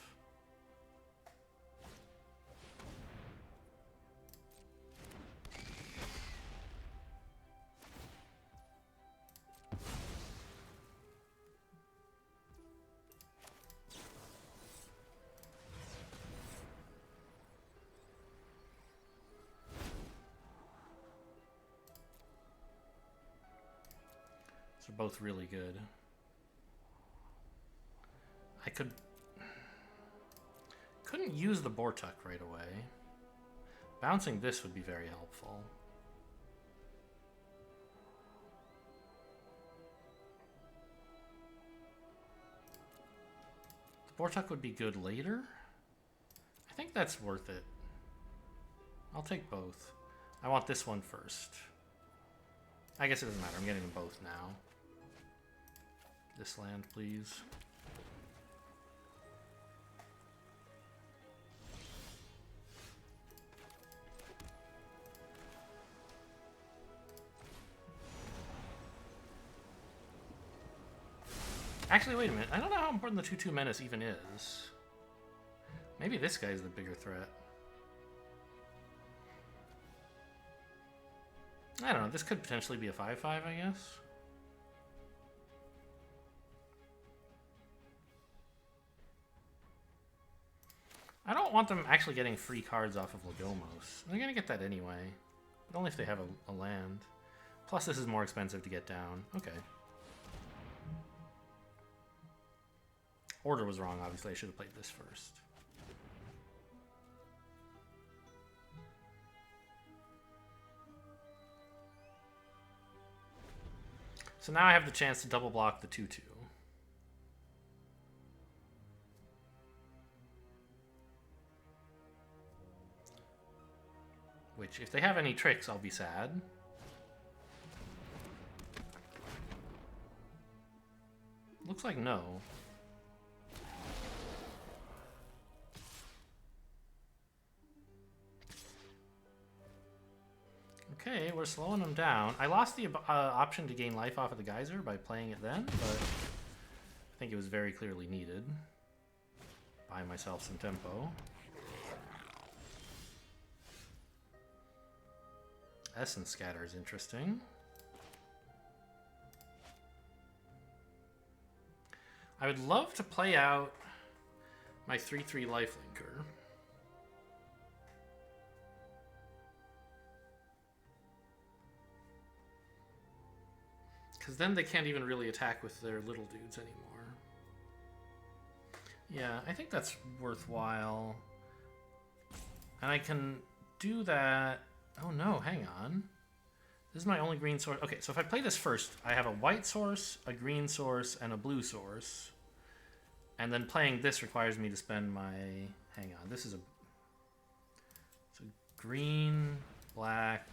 Speaker 1: They're both really good. I couldn't use the Bortuk right away. Bouncing this would be very helpful. The Bortuk would be good later. I think that's worth it. I'll take both. I want this one first. I guess it doesn't matter. I'm getting them both now. This land, please. Actually, wait a minute. I don't know how important the 2/2 Menace even is. Maybe this guy's the bigger threat. I don't know. This could potentially be a 5/5, I guess. I don't want them actually getting free cards off of Lagomos. They're going to get that anyway. But only if they have a land. Plus, this is more expensive to get down. Okay. Order was wrong, obviously. I should have played this first. So now I have the chance to double block the 2/2. Which, if they have any tricks, I'll be sad. Looks like no. Okay, we're slowing them down. I lost the option to gain life off of the geyser by playing it then, but I think it was very clearly needed. Buy myself some tempo. Essence Scatter is interesting. I would love to play out my 3/3 lifelinker. Because then they can't even really attack with their little dudes anymore. Yeah, I think that's worthwhile. And I can do that... Oh no, hang on. This is my only green source. Okay, so if I play this first, I have a white source, a green source, and a blue source. And then playing this requires me to spend my... Hang on, this is a... It's a green, black,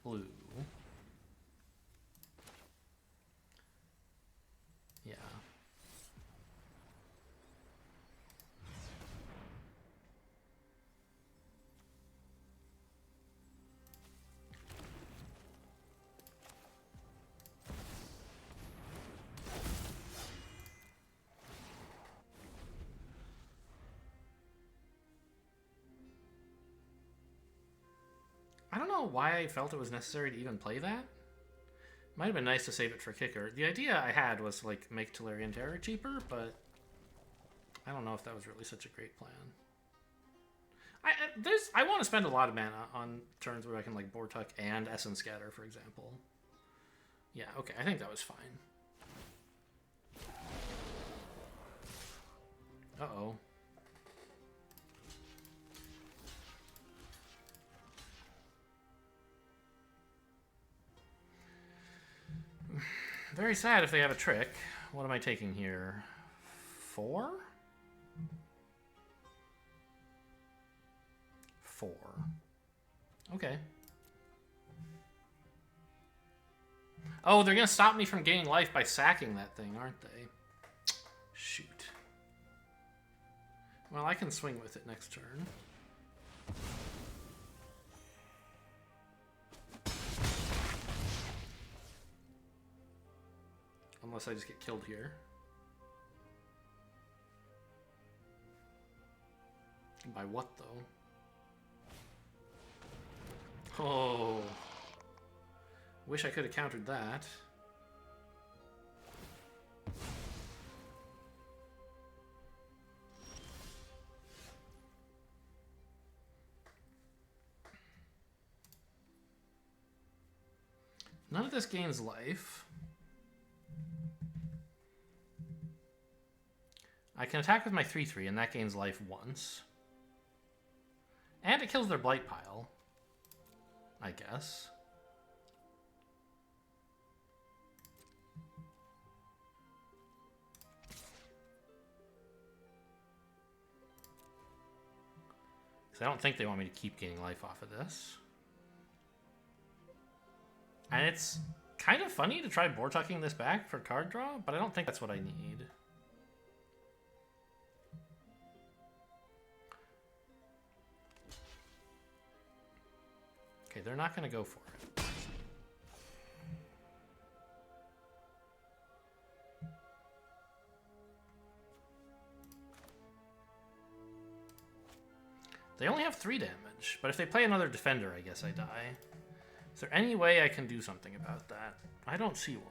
Speaker 1: blue. Yeah. I don't know why I felt it was necessary to even play that. Might have been nice to save it for kicker. The idea I had was to, like, make Tolarian Terror cheaper, but I don't know if that was really such a great plan. I want to spend a lot of mana on turns where I can, like, Bortuk and Essence Scatter, for example. Yeah, okay, I think that was fine. Uh-oh. Very sad if they have a trick. What am I taking here? 4? 4. Okay. Oh, they're going to stop me from gaining life by sacking that thing, aren't they? Shoot. Well, I can swing with it next turn. Unless I just get killed here. By what, though? Oh. Wish I could have countered that. None of this gains life. I can attack with my 3/3, and that gains life once. And it kills their blight pile, I guess. I don't think they want me to keep gaining life off of this. And it's kind of funny to try Bortucking this back for card draw, but I don't think that's what I need. Okay, they're not going to go for it. They only have 3 damage, but if they play another defender, I guess I die. Is there any way I can do something about that? I don't see one.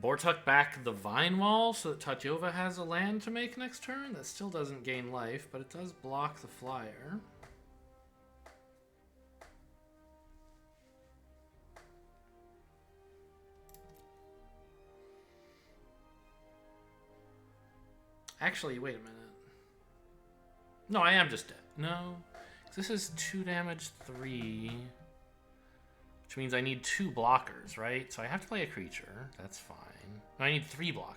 Speaker 1: Bortuck back the Vine Wall so that Tatyova has a land to make next turn. That still doesn't gain life, but it does block the flyer. Actually, wait a minute. No, I am just dead. No. This is 2 damage, 3. Which means I need 2 blockers, right? So I have to play a creature. That's fine. No, I need 3 blockers.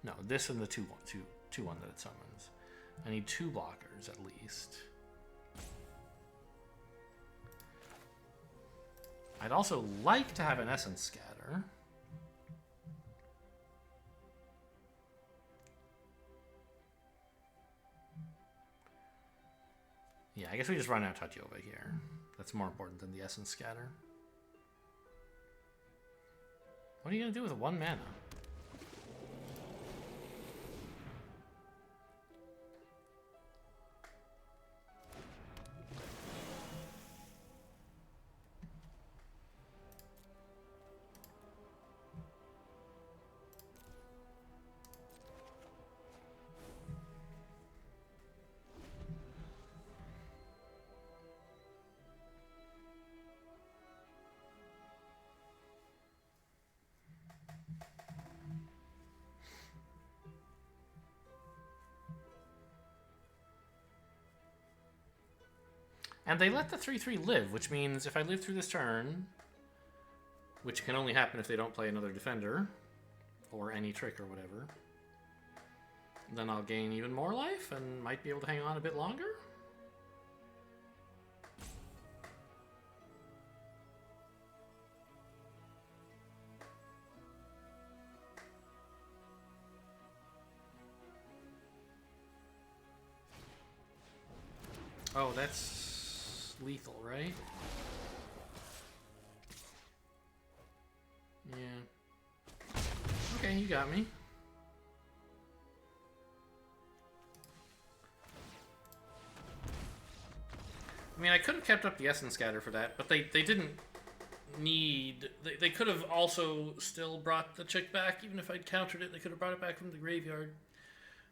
Speaker 1: No, this and the 2-1 that it summons. I need 2 blockers at least. I'd also like to have an Essence Scatter. Yeah, I guess we just run out Tatyova here. That's more important than the Essence Scatter. What are you going to do with 1 mana? And they let the 3/3 live, which means if I live through this turn, which can only happen if they don't play another defender, or any trick or whatever, then I'll gain even more life and might be able to hang on a bit longer. Oh, that's lethal, right? Yeah. Okay, you got me. I mean, I could have kept up the Essence Scatter for that, but they didn't need... They could have also still brought the chick back, even if I'd countered it. They could have brought it back from the graveyard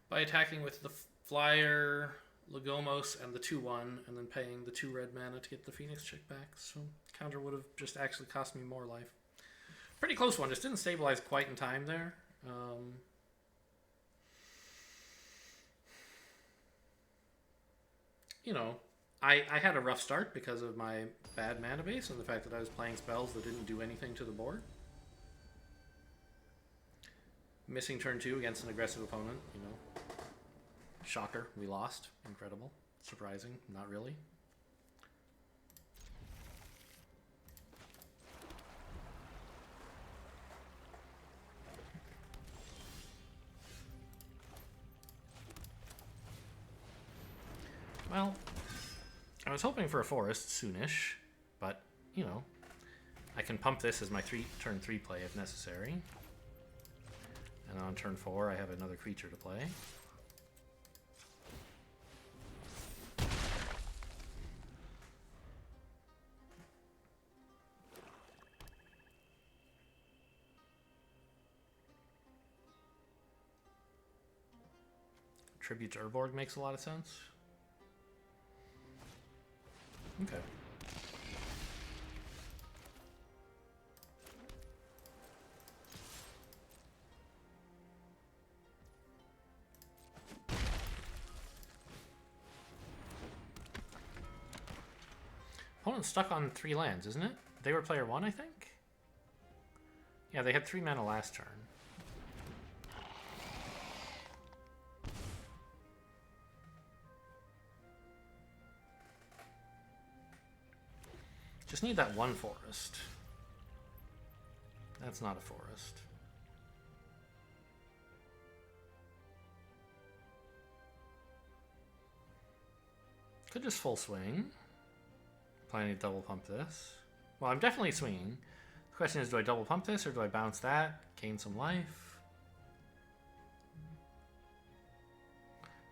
Speaker 1: by attacking with the flyer... Lagomos and the 2/1, and then paying the 2 red mana to get the Phoenix chick back. So counter would have just actually cost me more life. Pretty close one. Just didn't stabilize quite in time there. You know, I had a rough start because of my bad mana base and the fact that I was playing spells that didn't do anything to the board. Missing turn 2 against an aggressive opponent, you know. Shocker, we lost. Incredible. Surprising, not really. Well, I was hoping for a forest soonish, but, you know, I can pump this as my turn 3 play if necessary. And on turn 4, I have another creature to play. Tribute to Urborg makes a lot of sense. Okay. Opponent's stuck on 3 lands, isn't it? They were player 1, I think? Yeah, they had 3 mana last turn. Just need that one forest. That's not a forest. Could just full swing. Planning to double pump this. Well, I'm definitely swinging. The question is, do I double pump this or do I bounce that? Gain some life.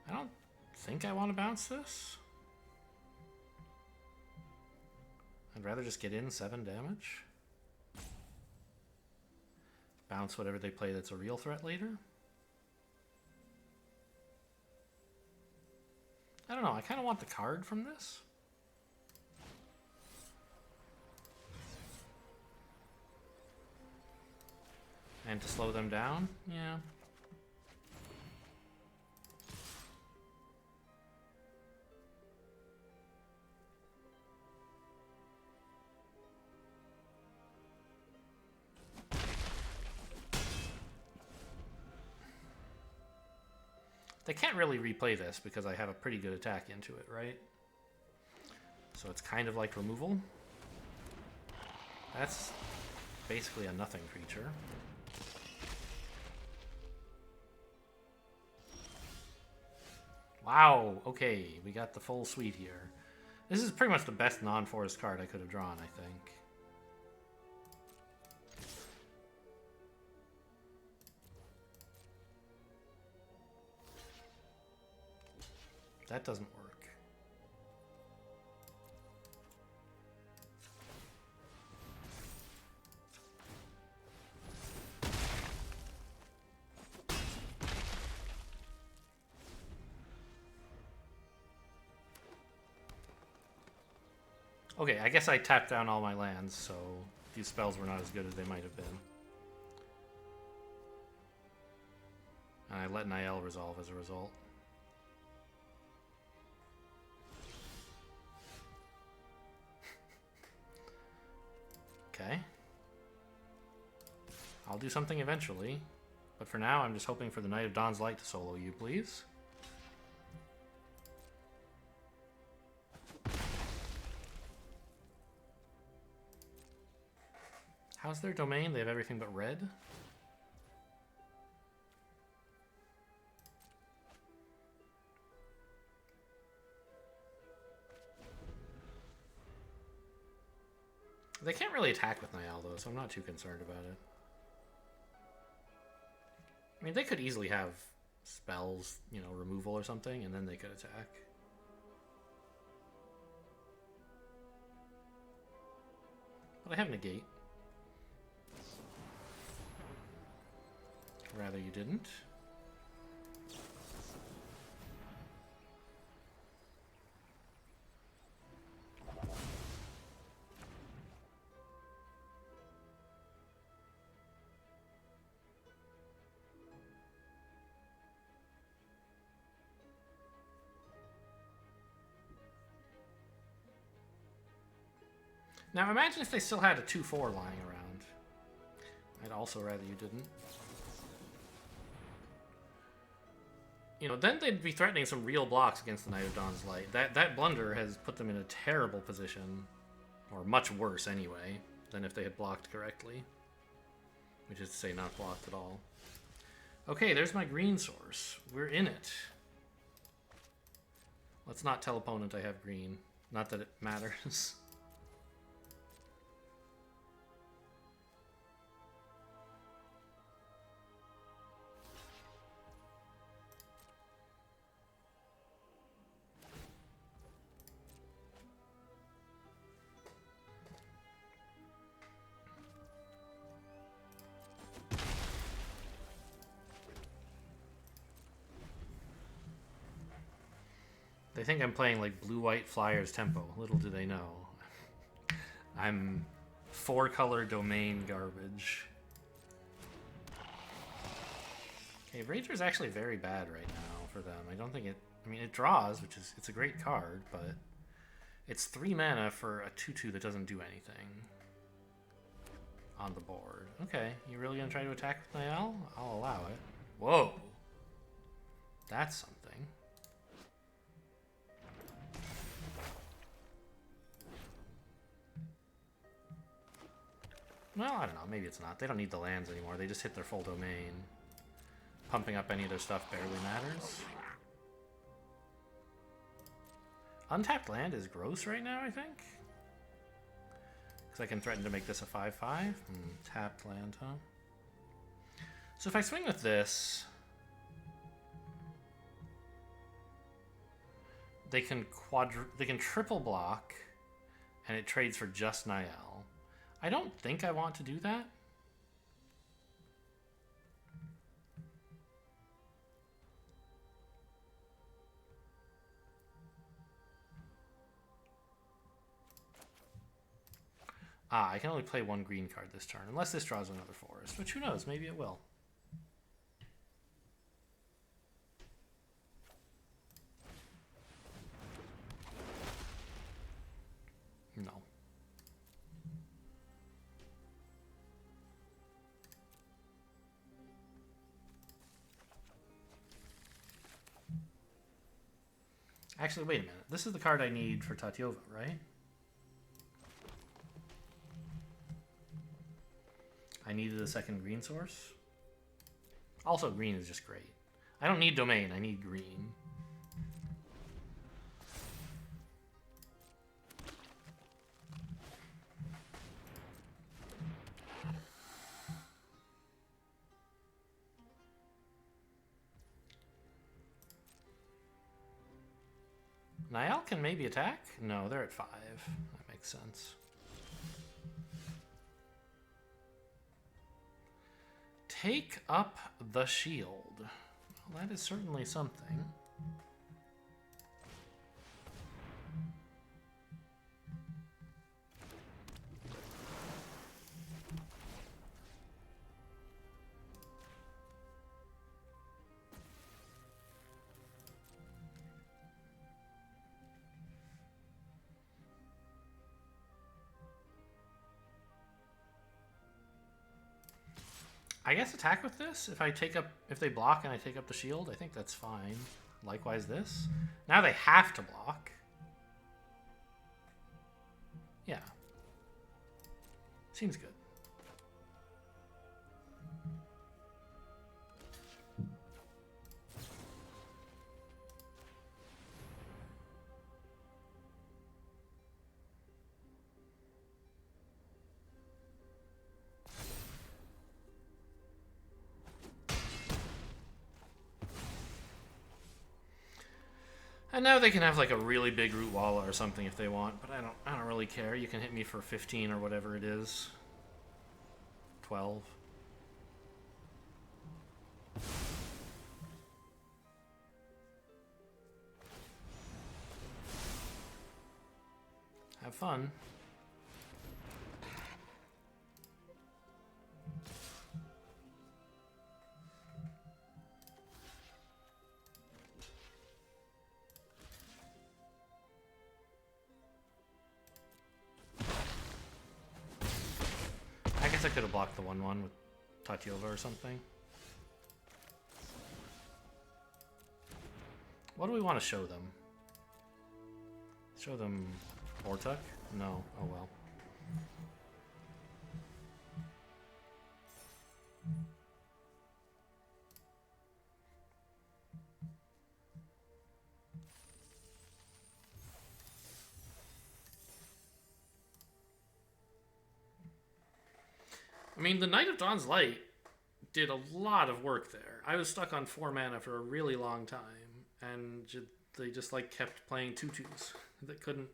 Speaker 1: I don't think I want to bounce this. I'd rather just get in 7 damage. Bounce whatever they play that's a real threat later. I don't know, I kind of want the card from this. And to slow them down? Yeah. They can't really replay this because I have a pretty good attack into it, right? So it's kind of like removal. That's basically a nothing creature. Wow, okay, we got the full suite here. This is pretty much the best non-forest card I could have drawn, I think. That doesn't work. Okay, I guess I tapped down all my lands, so these spells were not as good as they might have been. And I let Niall resolve as a result. Okay. I'll do something eventually, but for now I'm just hoping for the Knight of Dawn's Light to solo you, please. How's their domain? They have everything but red? They can't really attack with Niall, though, so I'm not too concerned about it. I mean, they could easily have spells, you know, removal or something, and then they could attack. But I have negate. Rather you didn't. Now imagine if they still had a 2-4 lying around. I'd also rather you didn't. You know, then they'd be threatening some real blocks against the Knight of Dawn's Light. That blunder has put them in a terrible position, or much worse anyway, than if they had blocked correctly. Which is to say, not blocked at all. Okay, there's my green source. We're in it. Let's not tell opponent I have green. Not that it matters. They think I'm playing like blue-white Flyers tempo. Little do they know. I'm 4-color domain garbage. Okay, Rager's actually very bad right now for them. I don't think it... I mean, it draws, which is... It's a great card, but... It's 3 mana for a 2-2 that doesn't do anything on the board. Okay, you really gonna try to attack with Niall? I'll allow it. Whoa! That's something. Well, I don't know. Maybe it's not. They don't need the lands anymore. They just hit their full domain. Pumping up any of their stuff barely matters. Untapped land is gross right now, I think. Because I can threaten to make this a 5/5. Tapped land, huh? So if I swing with this, they can triple block, and it trades for just Niall. I don't think I want to do that. I can only play one green card this turn, unless this draws another forest, which who knows, maybe it will. No. Actually, wait a minute. This is the card I need for Tatyova, right? I needed a second green source. Also, green is just great. I don't need domain, I need green. Niall can maybe attack? No, they're at 5. That makes sense. Take up the shield. Well, that is certainly something. I guess attack with this. If they block and I take up the shield, I think that's fine. Likewise this. Now they have to block. Yeah. Seems good. And now they can have like a really big root wall or something if they want, but I don't really care. You can hit me for 15 or whatever it is. 12. Have fun. I could have blocked the 1/1 with Tatyova or something. What do we want to show them? Show them Ortuk? No. Oh well. I mean, the Knight of Dawn's Light did a lot of work there. I was stuck on 4 mana for a really long time, and they just like kept playing 2/2s that couldn't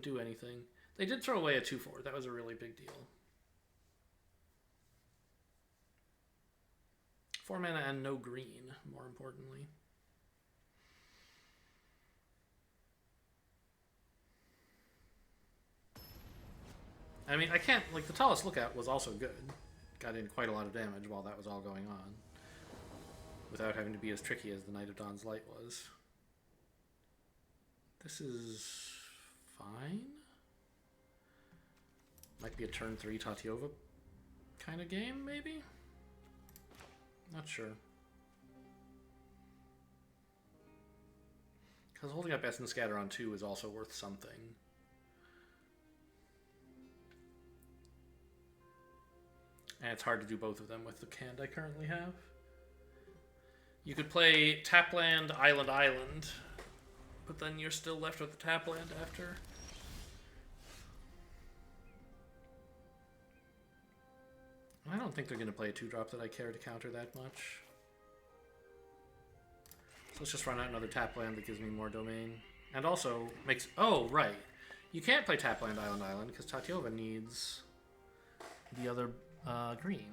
Speaker 1: do anything. They did throw away a 2/4. That was a really big deal. 4 mana and no green, more importantly. I mean, I can't, like, the Tallest Lookout was also good. Got in quite a lot of damage while that was all going on. Without having to be as tricky as the Knight of Dawn's Light was. This is fine. Might be a turn 3 Tatyova kind of game, maybe? Not sure. Because holding up Essence Scatter on 2 is also worth something. And it's hard to do both of them with the hand I currently have. You could play Tapland, Island, Island, but then you're still left with the Tapland after. I don't think they're going to play a 2-drop that I care to counter that much. So let's just run out another Tapland that gives me more domain. And also makes... Oh, right. You can't play Tapland, Island, Island, because Tatyova needs the other green.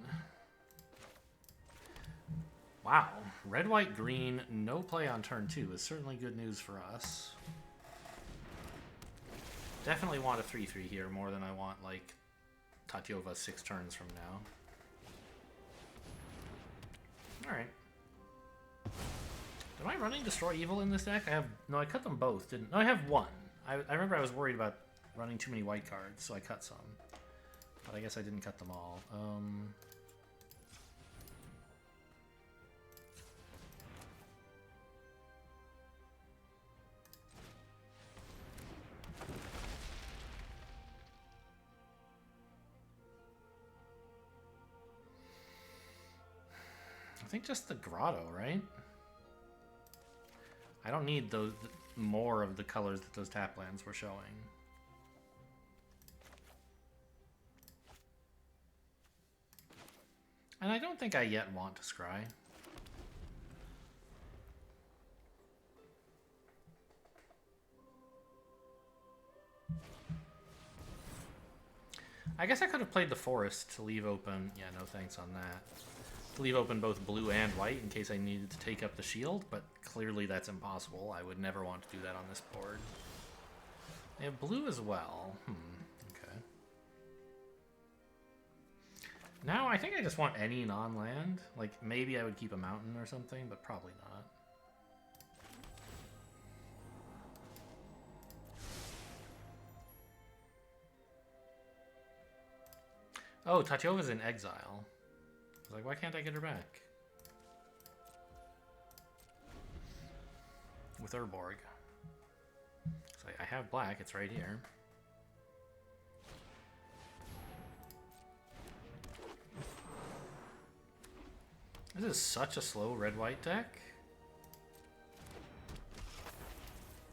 Speaker 1: Wow. Red, white, green, no play on turn 2 is certainly good news for us. Definitely want a 3-3 here more than I want, like, Tatyova 6 turns from now. Alright. Am I running Destroy Evil in this deck? I have... No, I cut them both, didn't... No, I have one. I remember I was worried about running too many white cards, so I cut some. But I guess I didn't cut them all. I think just the Grotto, right? I don't need those more of the colors that those Taplands were showing. And I don't think I yet want to scry. I guess I could have played the Forest to leave open... Yeah, no thanks on that. To leave open both blue and white in case I needed to take up the shield, but clearly that's impossible. I would never want to do that on this board. They have blue as well. Okay. Now I think I just want any non-land. Like, maybe I would keep a mountain or something, but probably not. Oh, Tatyova's in exile. I was like, why can't I get her back? With Urborg. So I have black, it's right here. This is such a slow red-white deck.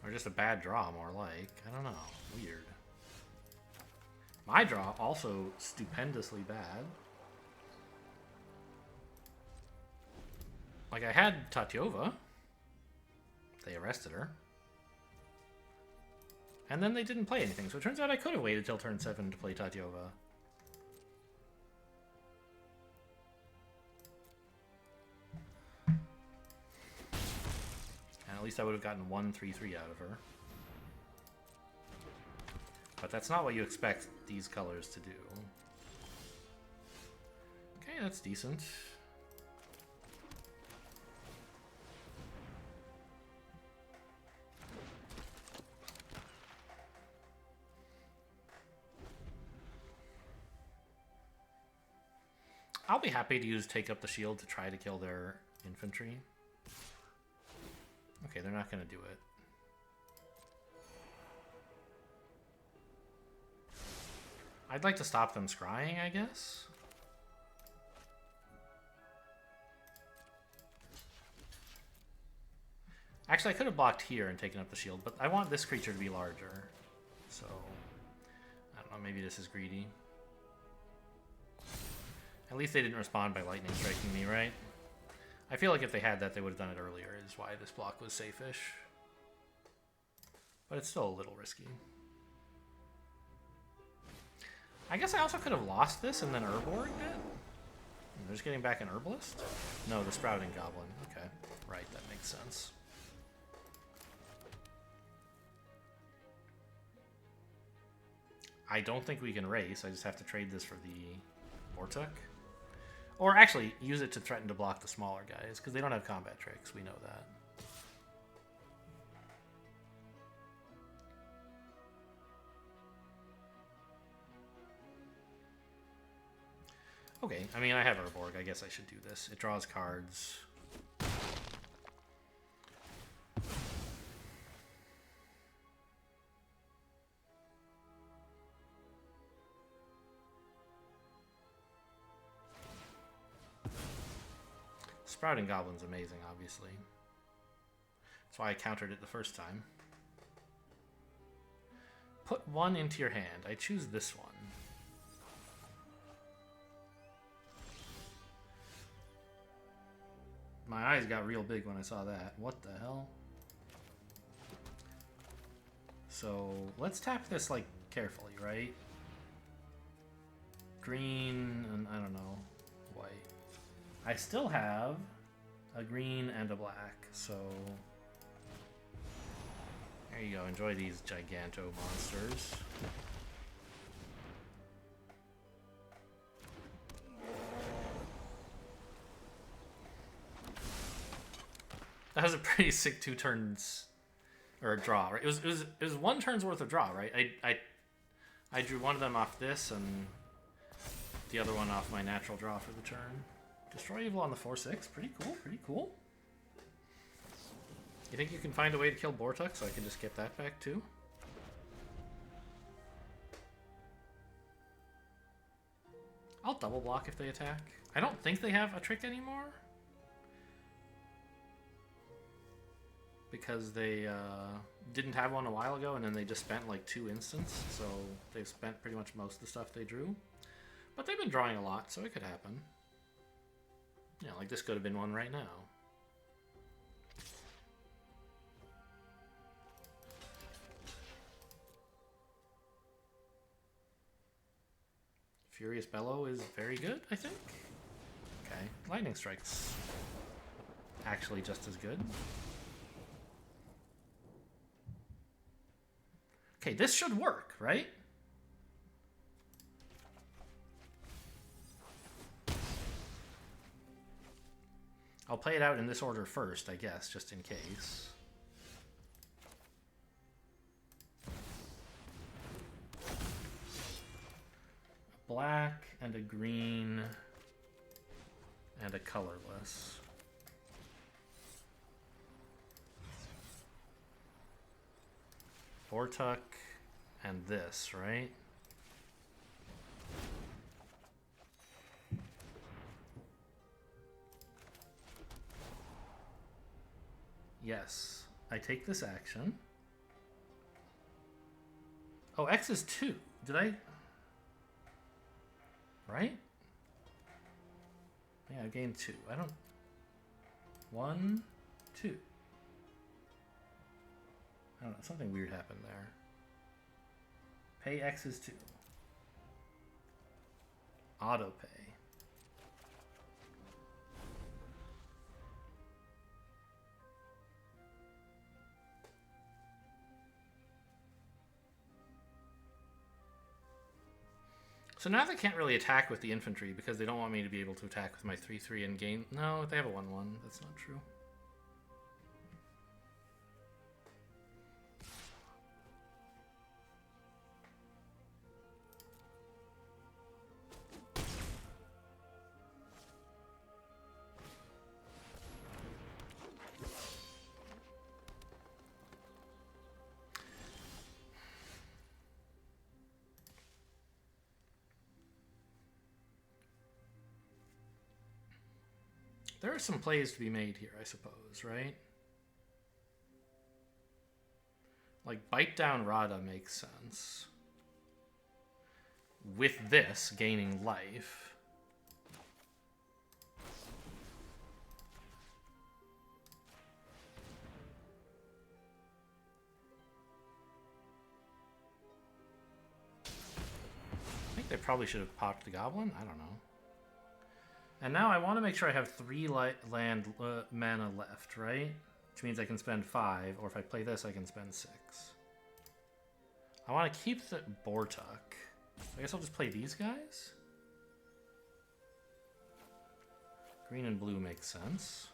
Speaker 1: Or just a bad draw, more like. I don't know. Weird. My draw, also stupendously bad. Like, I had Tatyova. They arrested her. And then they didn't play anything, so it turns out I could have waited till turn 7 to play Tatyova. And at least I would have gotten 1/3/3 out of her. But that's not what you expect these colors to do. Okay, that's decent. I'll be happy to use Take Up the Shield to try to kill their infantry. Okay, they're not going to do it. I'd like to stop them scrying, I guess. Actually, I could have blocked here and taken up the shield, but I want this creature to be larger. So, I don't know, maybe this is greedy. At least they didn't respond by lightning striking me, right? I feel like if they had that, they would have done it earlier, is why this block was safe-ish. But it's still a little risky. I guess I also could have lost this and then Urborged it. They're just getting back an Herbalist? No, the Sprouting Goblin. Okay, right, that makes sense. I don't think we can race. I just have to trade this for the Vortuk. Or actually, use it to threaten to block the smaller guys, because they don't have combat tricks. We know that. Okay, I mean, I have Urborg. I guess I should do this. It draws cards. Sprouting Goblin's amazing, obviously. That's why I countered it the first time. Put one into your hand. I choose this one. My eyes got real big when I saw that. What the hell? So let's tap this like carefully, right? Green and I don't know, white. I still have a green and a black, so there you go. Enjoy these giganto monsters. That was a pretty sick 2 turns, or a draw, right? It was 1 turn's worth of draw, right? I drew one of them off this and the other one off my natural draw for the turn. Destroy evil on the 4/6. Pretty cool. Pretty cool. You think you can find a way to kill Bortuk so I can just get that back too? I'll double block if they attack. I don't think they have a trick anymore. Because they didn't have one a while ago, and then they just spent like 2 instants, so they've spent pretty much most of the stuff they drew. But they've been drawing a lot, so it could happen. Yeah, like this could have been one right now. Furious Bellow is very good, I think. Okay, Lightning Strike's actually just as good. Okay, this should work, right? I'll play it out in this order first, I guess, just in case. A black and a green and a colorless. Bortuk and this, right? Yes, I take this action. Oh, X is 2. Did I? Right? Yeah, I gained 2. I don't... 1, 2. I don't know, something weird happened there. Pay X is 2. Auto pay. So now they can't really attack with the infantry because they don't want me to be able to attack with my 3/3 and gain... No, they have a 1/1. That's not true. There are some plays to be made here, I suppose, right? Like, Bite Down Rada makes sense. With this, gaining life. I think they probably should have popped the goblin. I don't know. And now I want to make sure I have 3 land mana left, right? Which means I can spend 5, or if I play this, I can spend 6. I want to keep the Bortuk. I guess I'll just play these guys. Green and blue makes sense.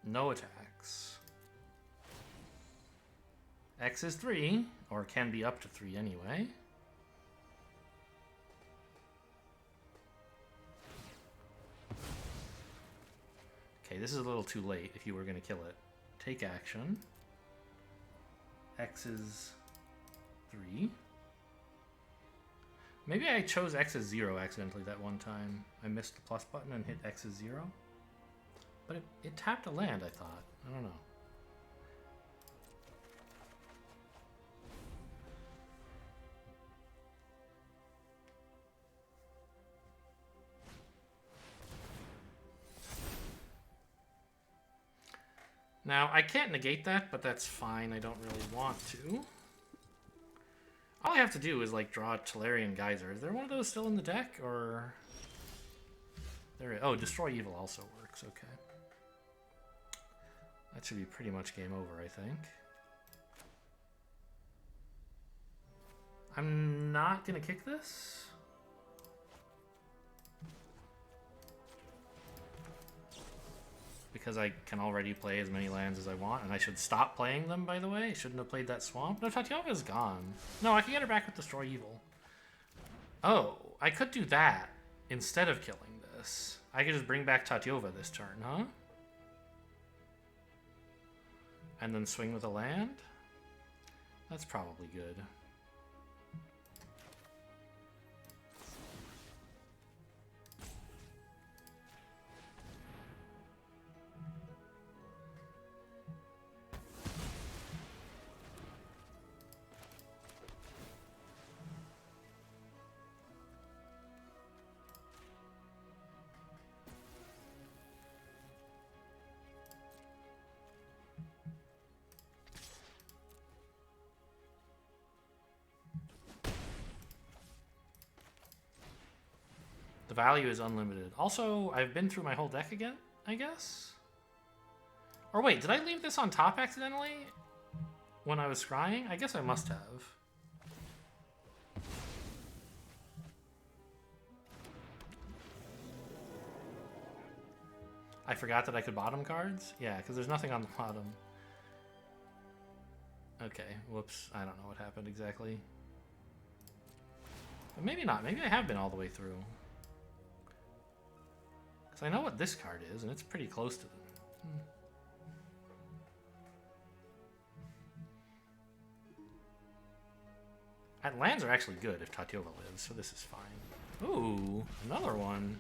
Speaker 1: No attacks. X is 3, or can be up to 3 anyway. Okay, this is a little too late if you were going to kill it. Take action. X is 3. Maybe I chose X as 0 accidentally that one time. I missed the plus button and hit X as 0. But it tapped a land, I thought. I don't know. Now, I can't negate that, but that's fine. I don't really want to. All I have to do is, like, draw a Tolarian Geyser. Is there one of those still in the deck, or... There is. Oh, Destroy Evil also works. Okay. That should be pretty much game over, I think. I'm not gonna kick this. Because I can already play as many lands as I want, and I should stop playing them, by the way. I shouldn't have played that swamp. No, Tatyova's gone. No, I can get her back with Destroy Evil. Oh, I could do that instead of killing this. I could just bring back Tatyova this turn, huh? And then swing with a land? That's probably good. The value is unlimited. Also, I've been through my whole deck again, I guess? Or wait, did I leave this on top accidentally when I was scrying? I guess I must have. I forgot that I could bottom cards? Yeah, because there's nothing on the bottom. Okay, whoops. I don't know what happened exactly. But maybe not. Maybe I have been all the way through. Because I know what this card is, and it's pretty close to them. And lands are actually good if Tatyova lives, so this is fine. Ooh, another one.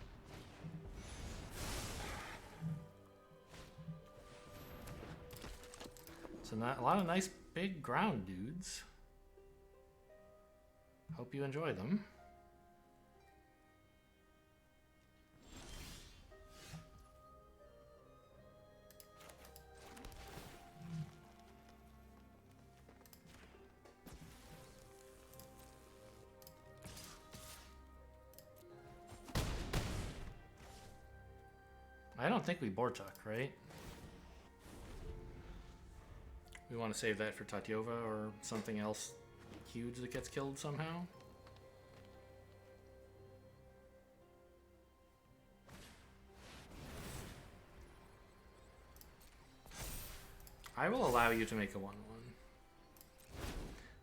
Speaker 1: So not a lot of nice big ground dudes. Hope you enjoy them. I don't think we Bortuk, right? We want to save that for Tatyova or something else huge that gets killed somehow. I will allow you to make a 1/1.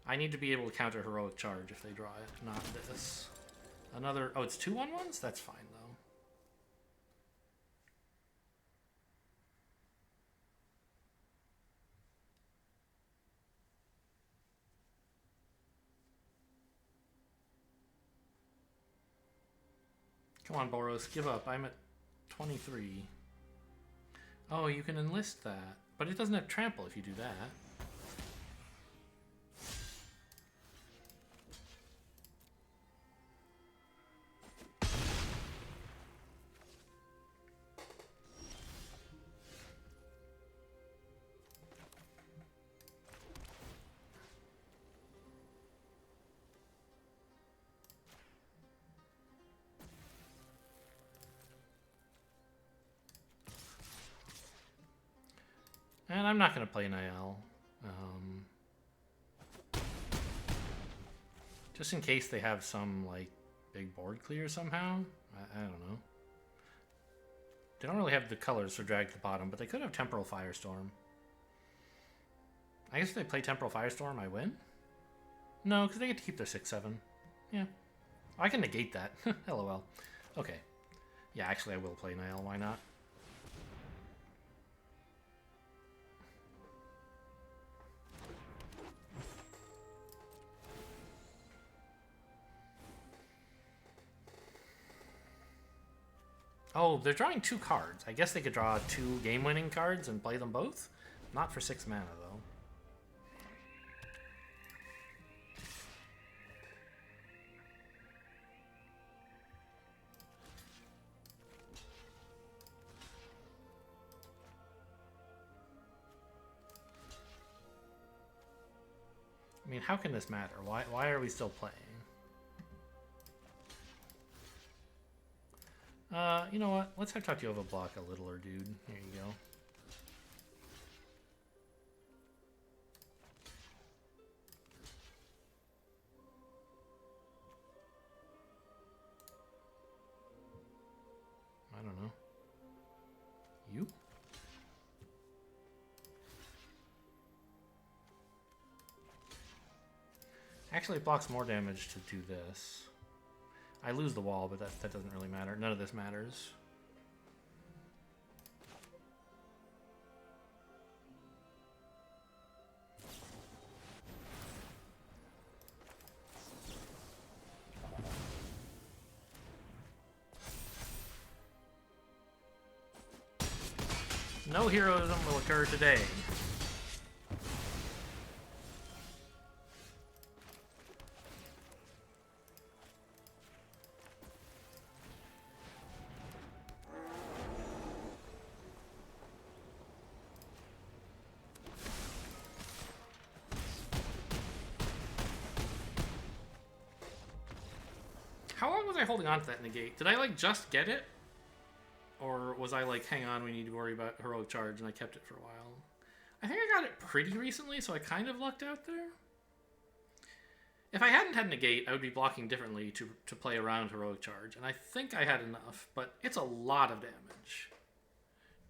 Speaker 1: I need to be able to counter Heroic Charge if they draw it, not this. Another... Oh, it's 2 1/1s? That's fine, though. Come on, Boros, give up. I'm at 23. Oh, you can enlist that. But it doesn't have trample if you do that. And I'm not going to play Niall. Just in case they have some, like, big board clear somehow. I don't know. They don't really have the colors for drag to the bottom, but they could have Temporal Firestorm. I guess if they play Temporal Firestorm, I win? No, because they get to keep their 6/7. Yeah. I can negate that. LOL. Okay. Yeah, actually I will play Niall, why not? Oh, they're drawing 2 cards. I guess they could draw 2 game-winning cards and play them both? Not for 6 mana, though. I mean, how can this matter? Why are we still playing? You know what? Let's have Tatiova block a littler dude. Here you go. I don't know. You? Actually, it blocks more damage to do this. I lose the wall, but that doesn't really matter. None of this matters. No heroism will occur today. How long was I holding on to that negate? Did I, like, just get it? Or was I like, hang on, we need to worry about Heroic Charge, and I kept it for a while? I think I got it pretty recently, so I kind of lucked out there. If I hadn't had Negate, I would be blocking differently to play around Heroic Charge, and I think I had enough, but it's a lot of damage.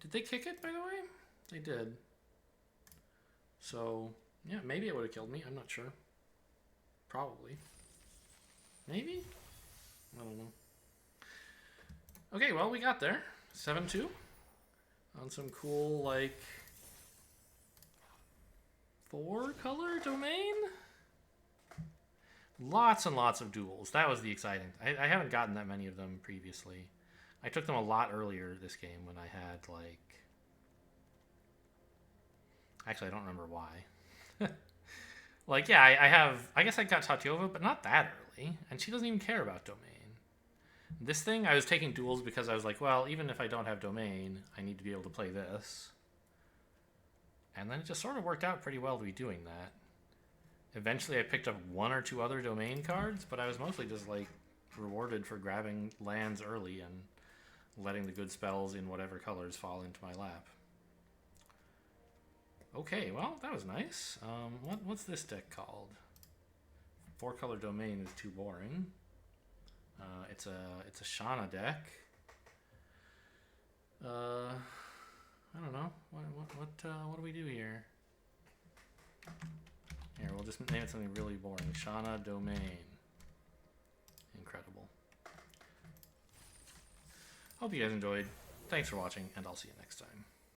Speaker 1: Did they kick it, by the way? They did. So, yeah, maybe it would have killed me. I'm not sure. Probably. Maybe? I don't know. Okay, well, we got there. 7-2 on some cool, like, 4-color domain? Lots and lots of duels. That was the exciting. I haven't gotten that many of them previously. I took them a lot earlier this game when I had, like... Actually, I don't remember why. Like, yeah, I guess I got Tatiova, but not that early. And she doesn't even care about domain. This thing, I was taking duels because I was like, well, even if I don't have domain, I need to be able to play this. And then it just sort of worked out pretty well to be doing that. Eventually I picked up 1 or 2 other domain cards, but I was mostly just like rewarded for grabbing lands early and letting the good spells in whatever colors fall into my lap. Okay, well, that was nice. What's this deck called? 4-color domain is too boring. It's a Shana deck. I don't know. What do we do here? Here, we'll just name it something really boring. Shana Domain. Incredible. Hope you guys enjoyed. Thanks for watching, and I'll see you next time.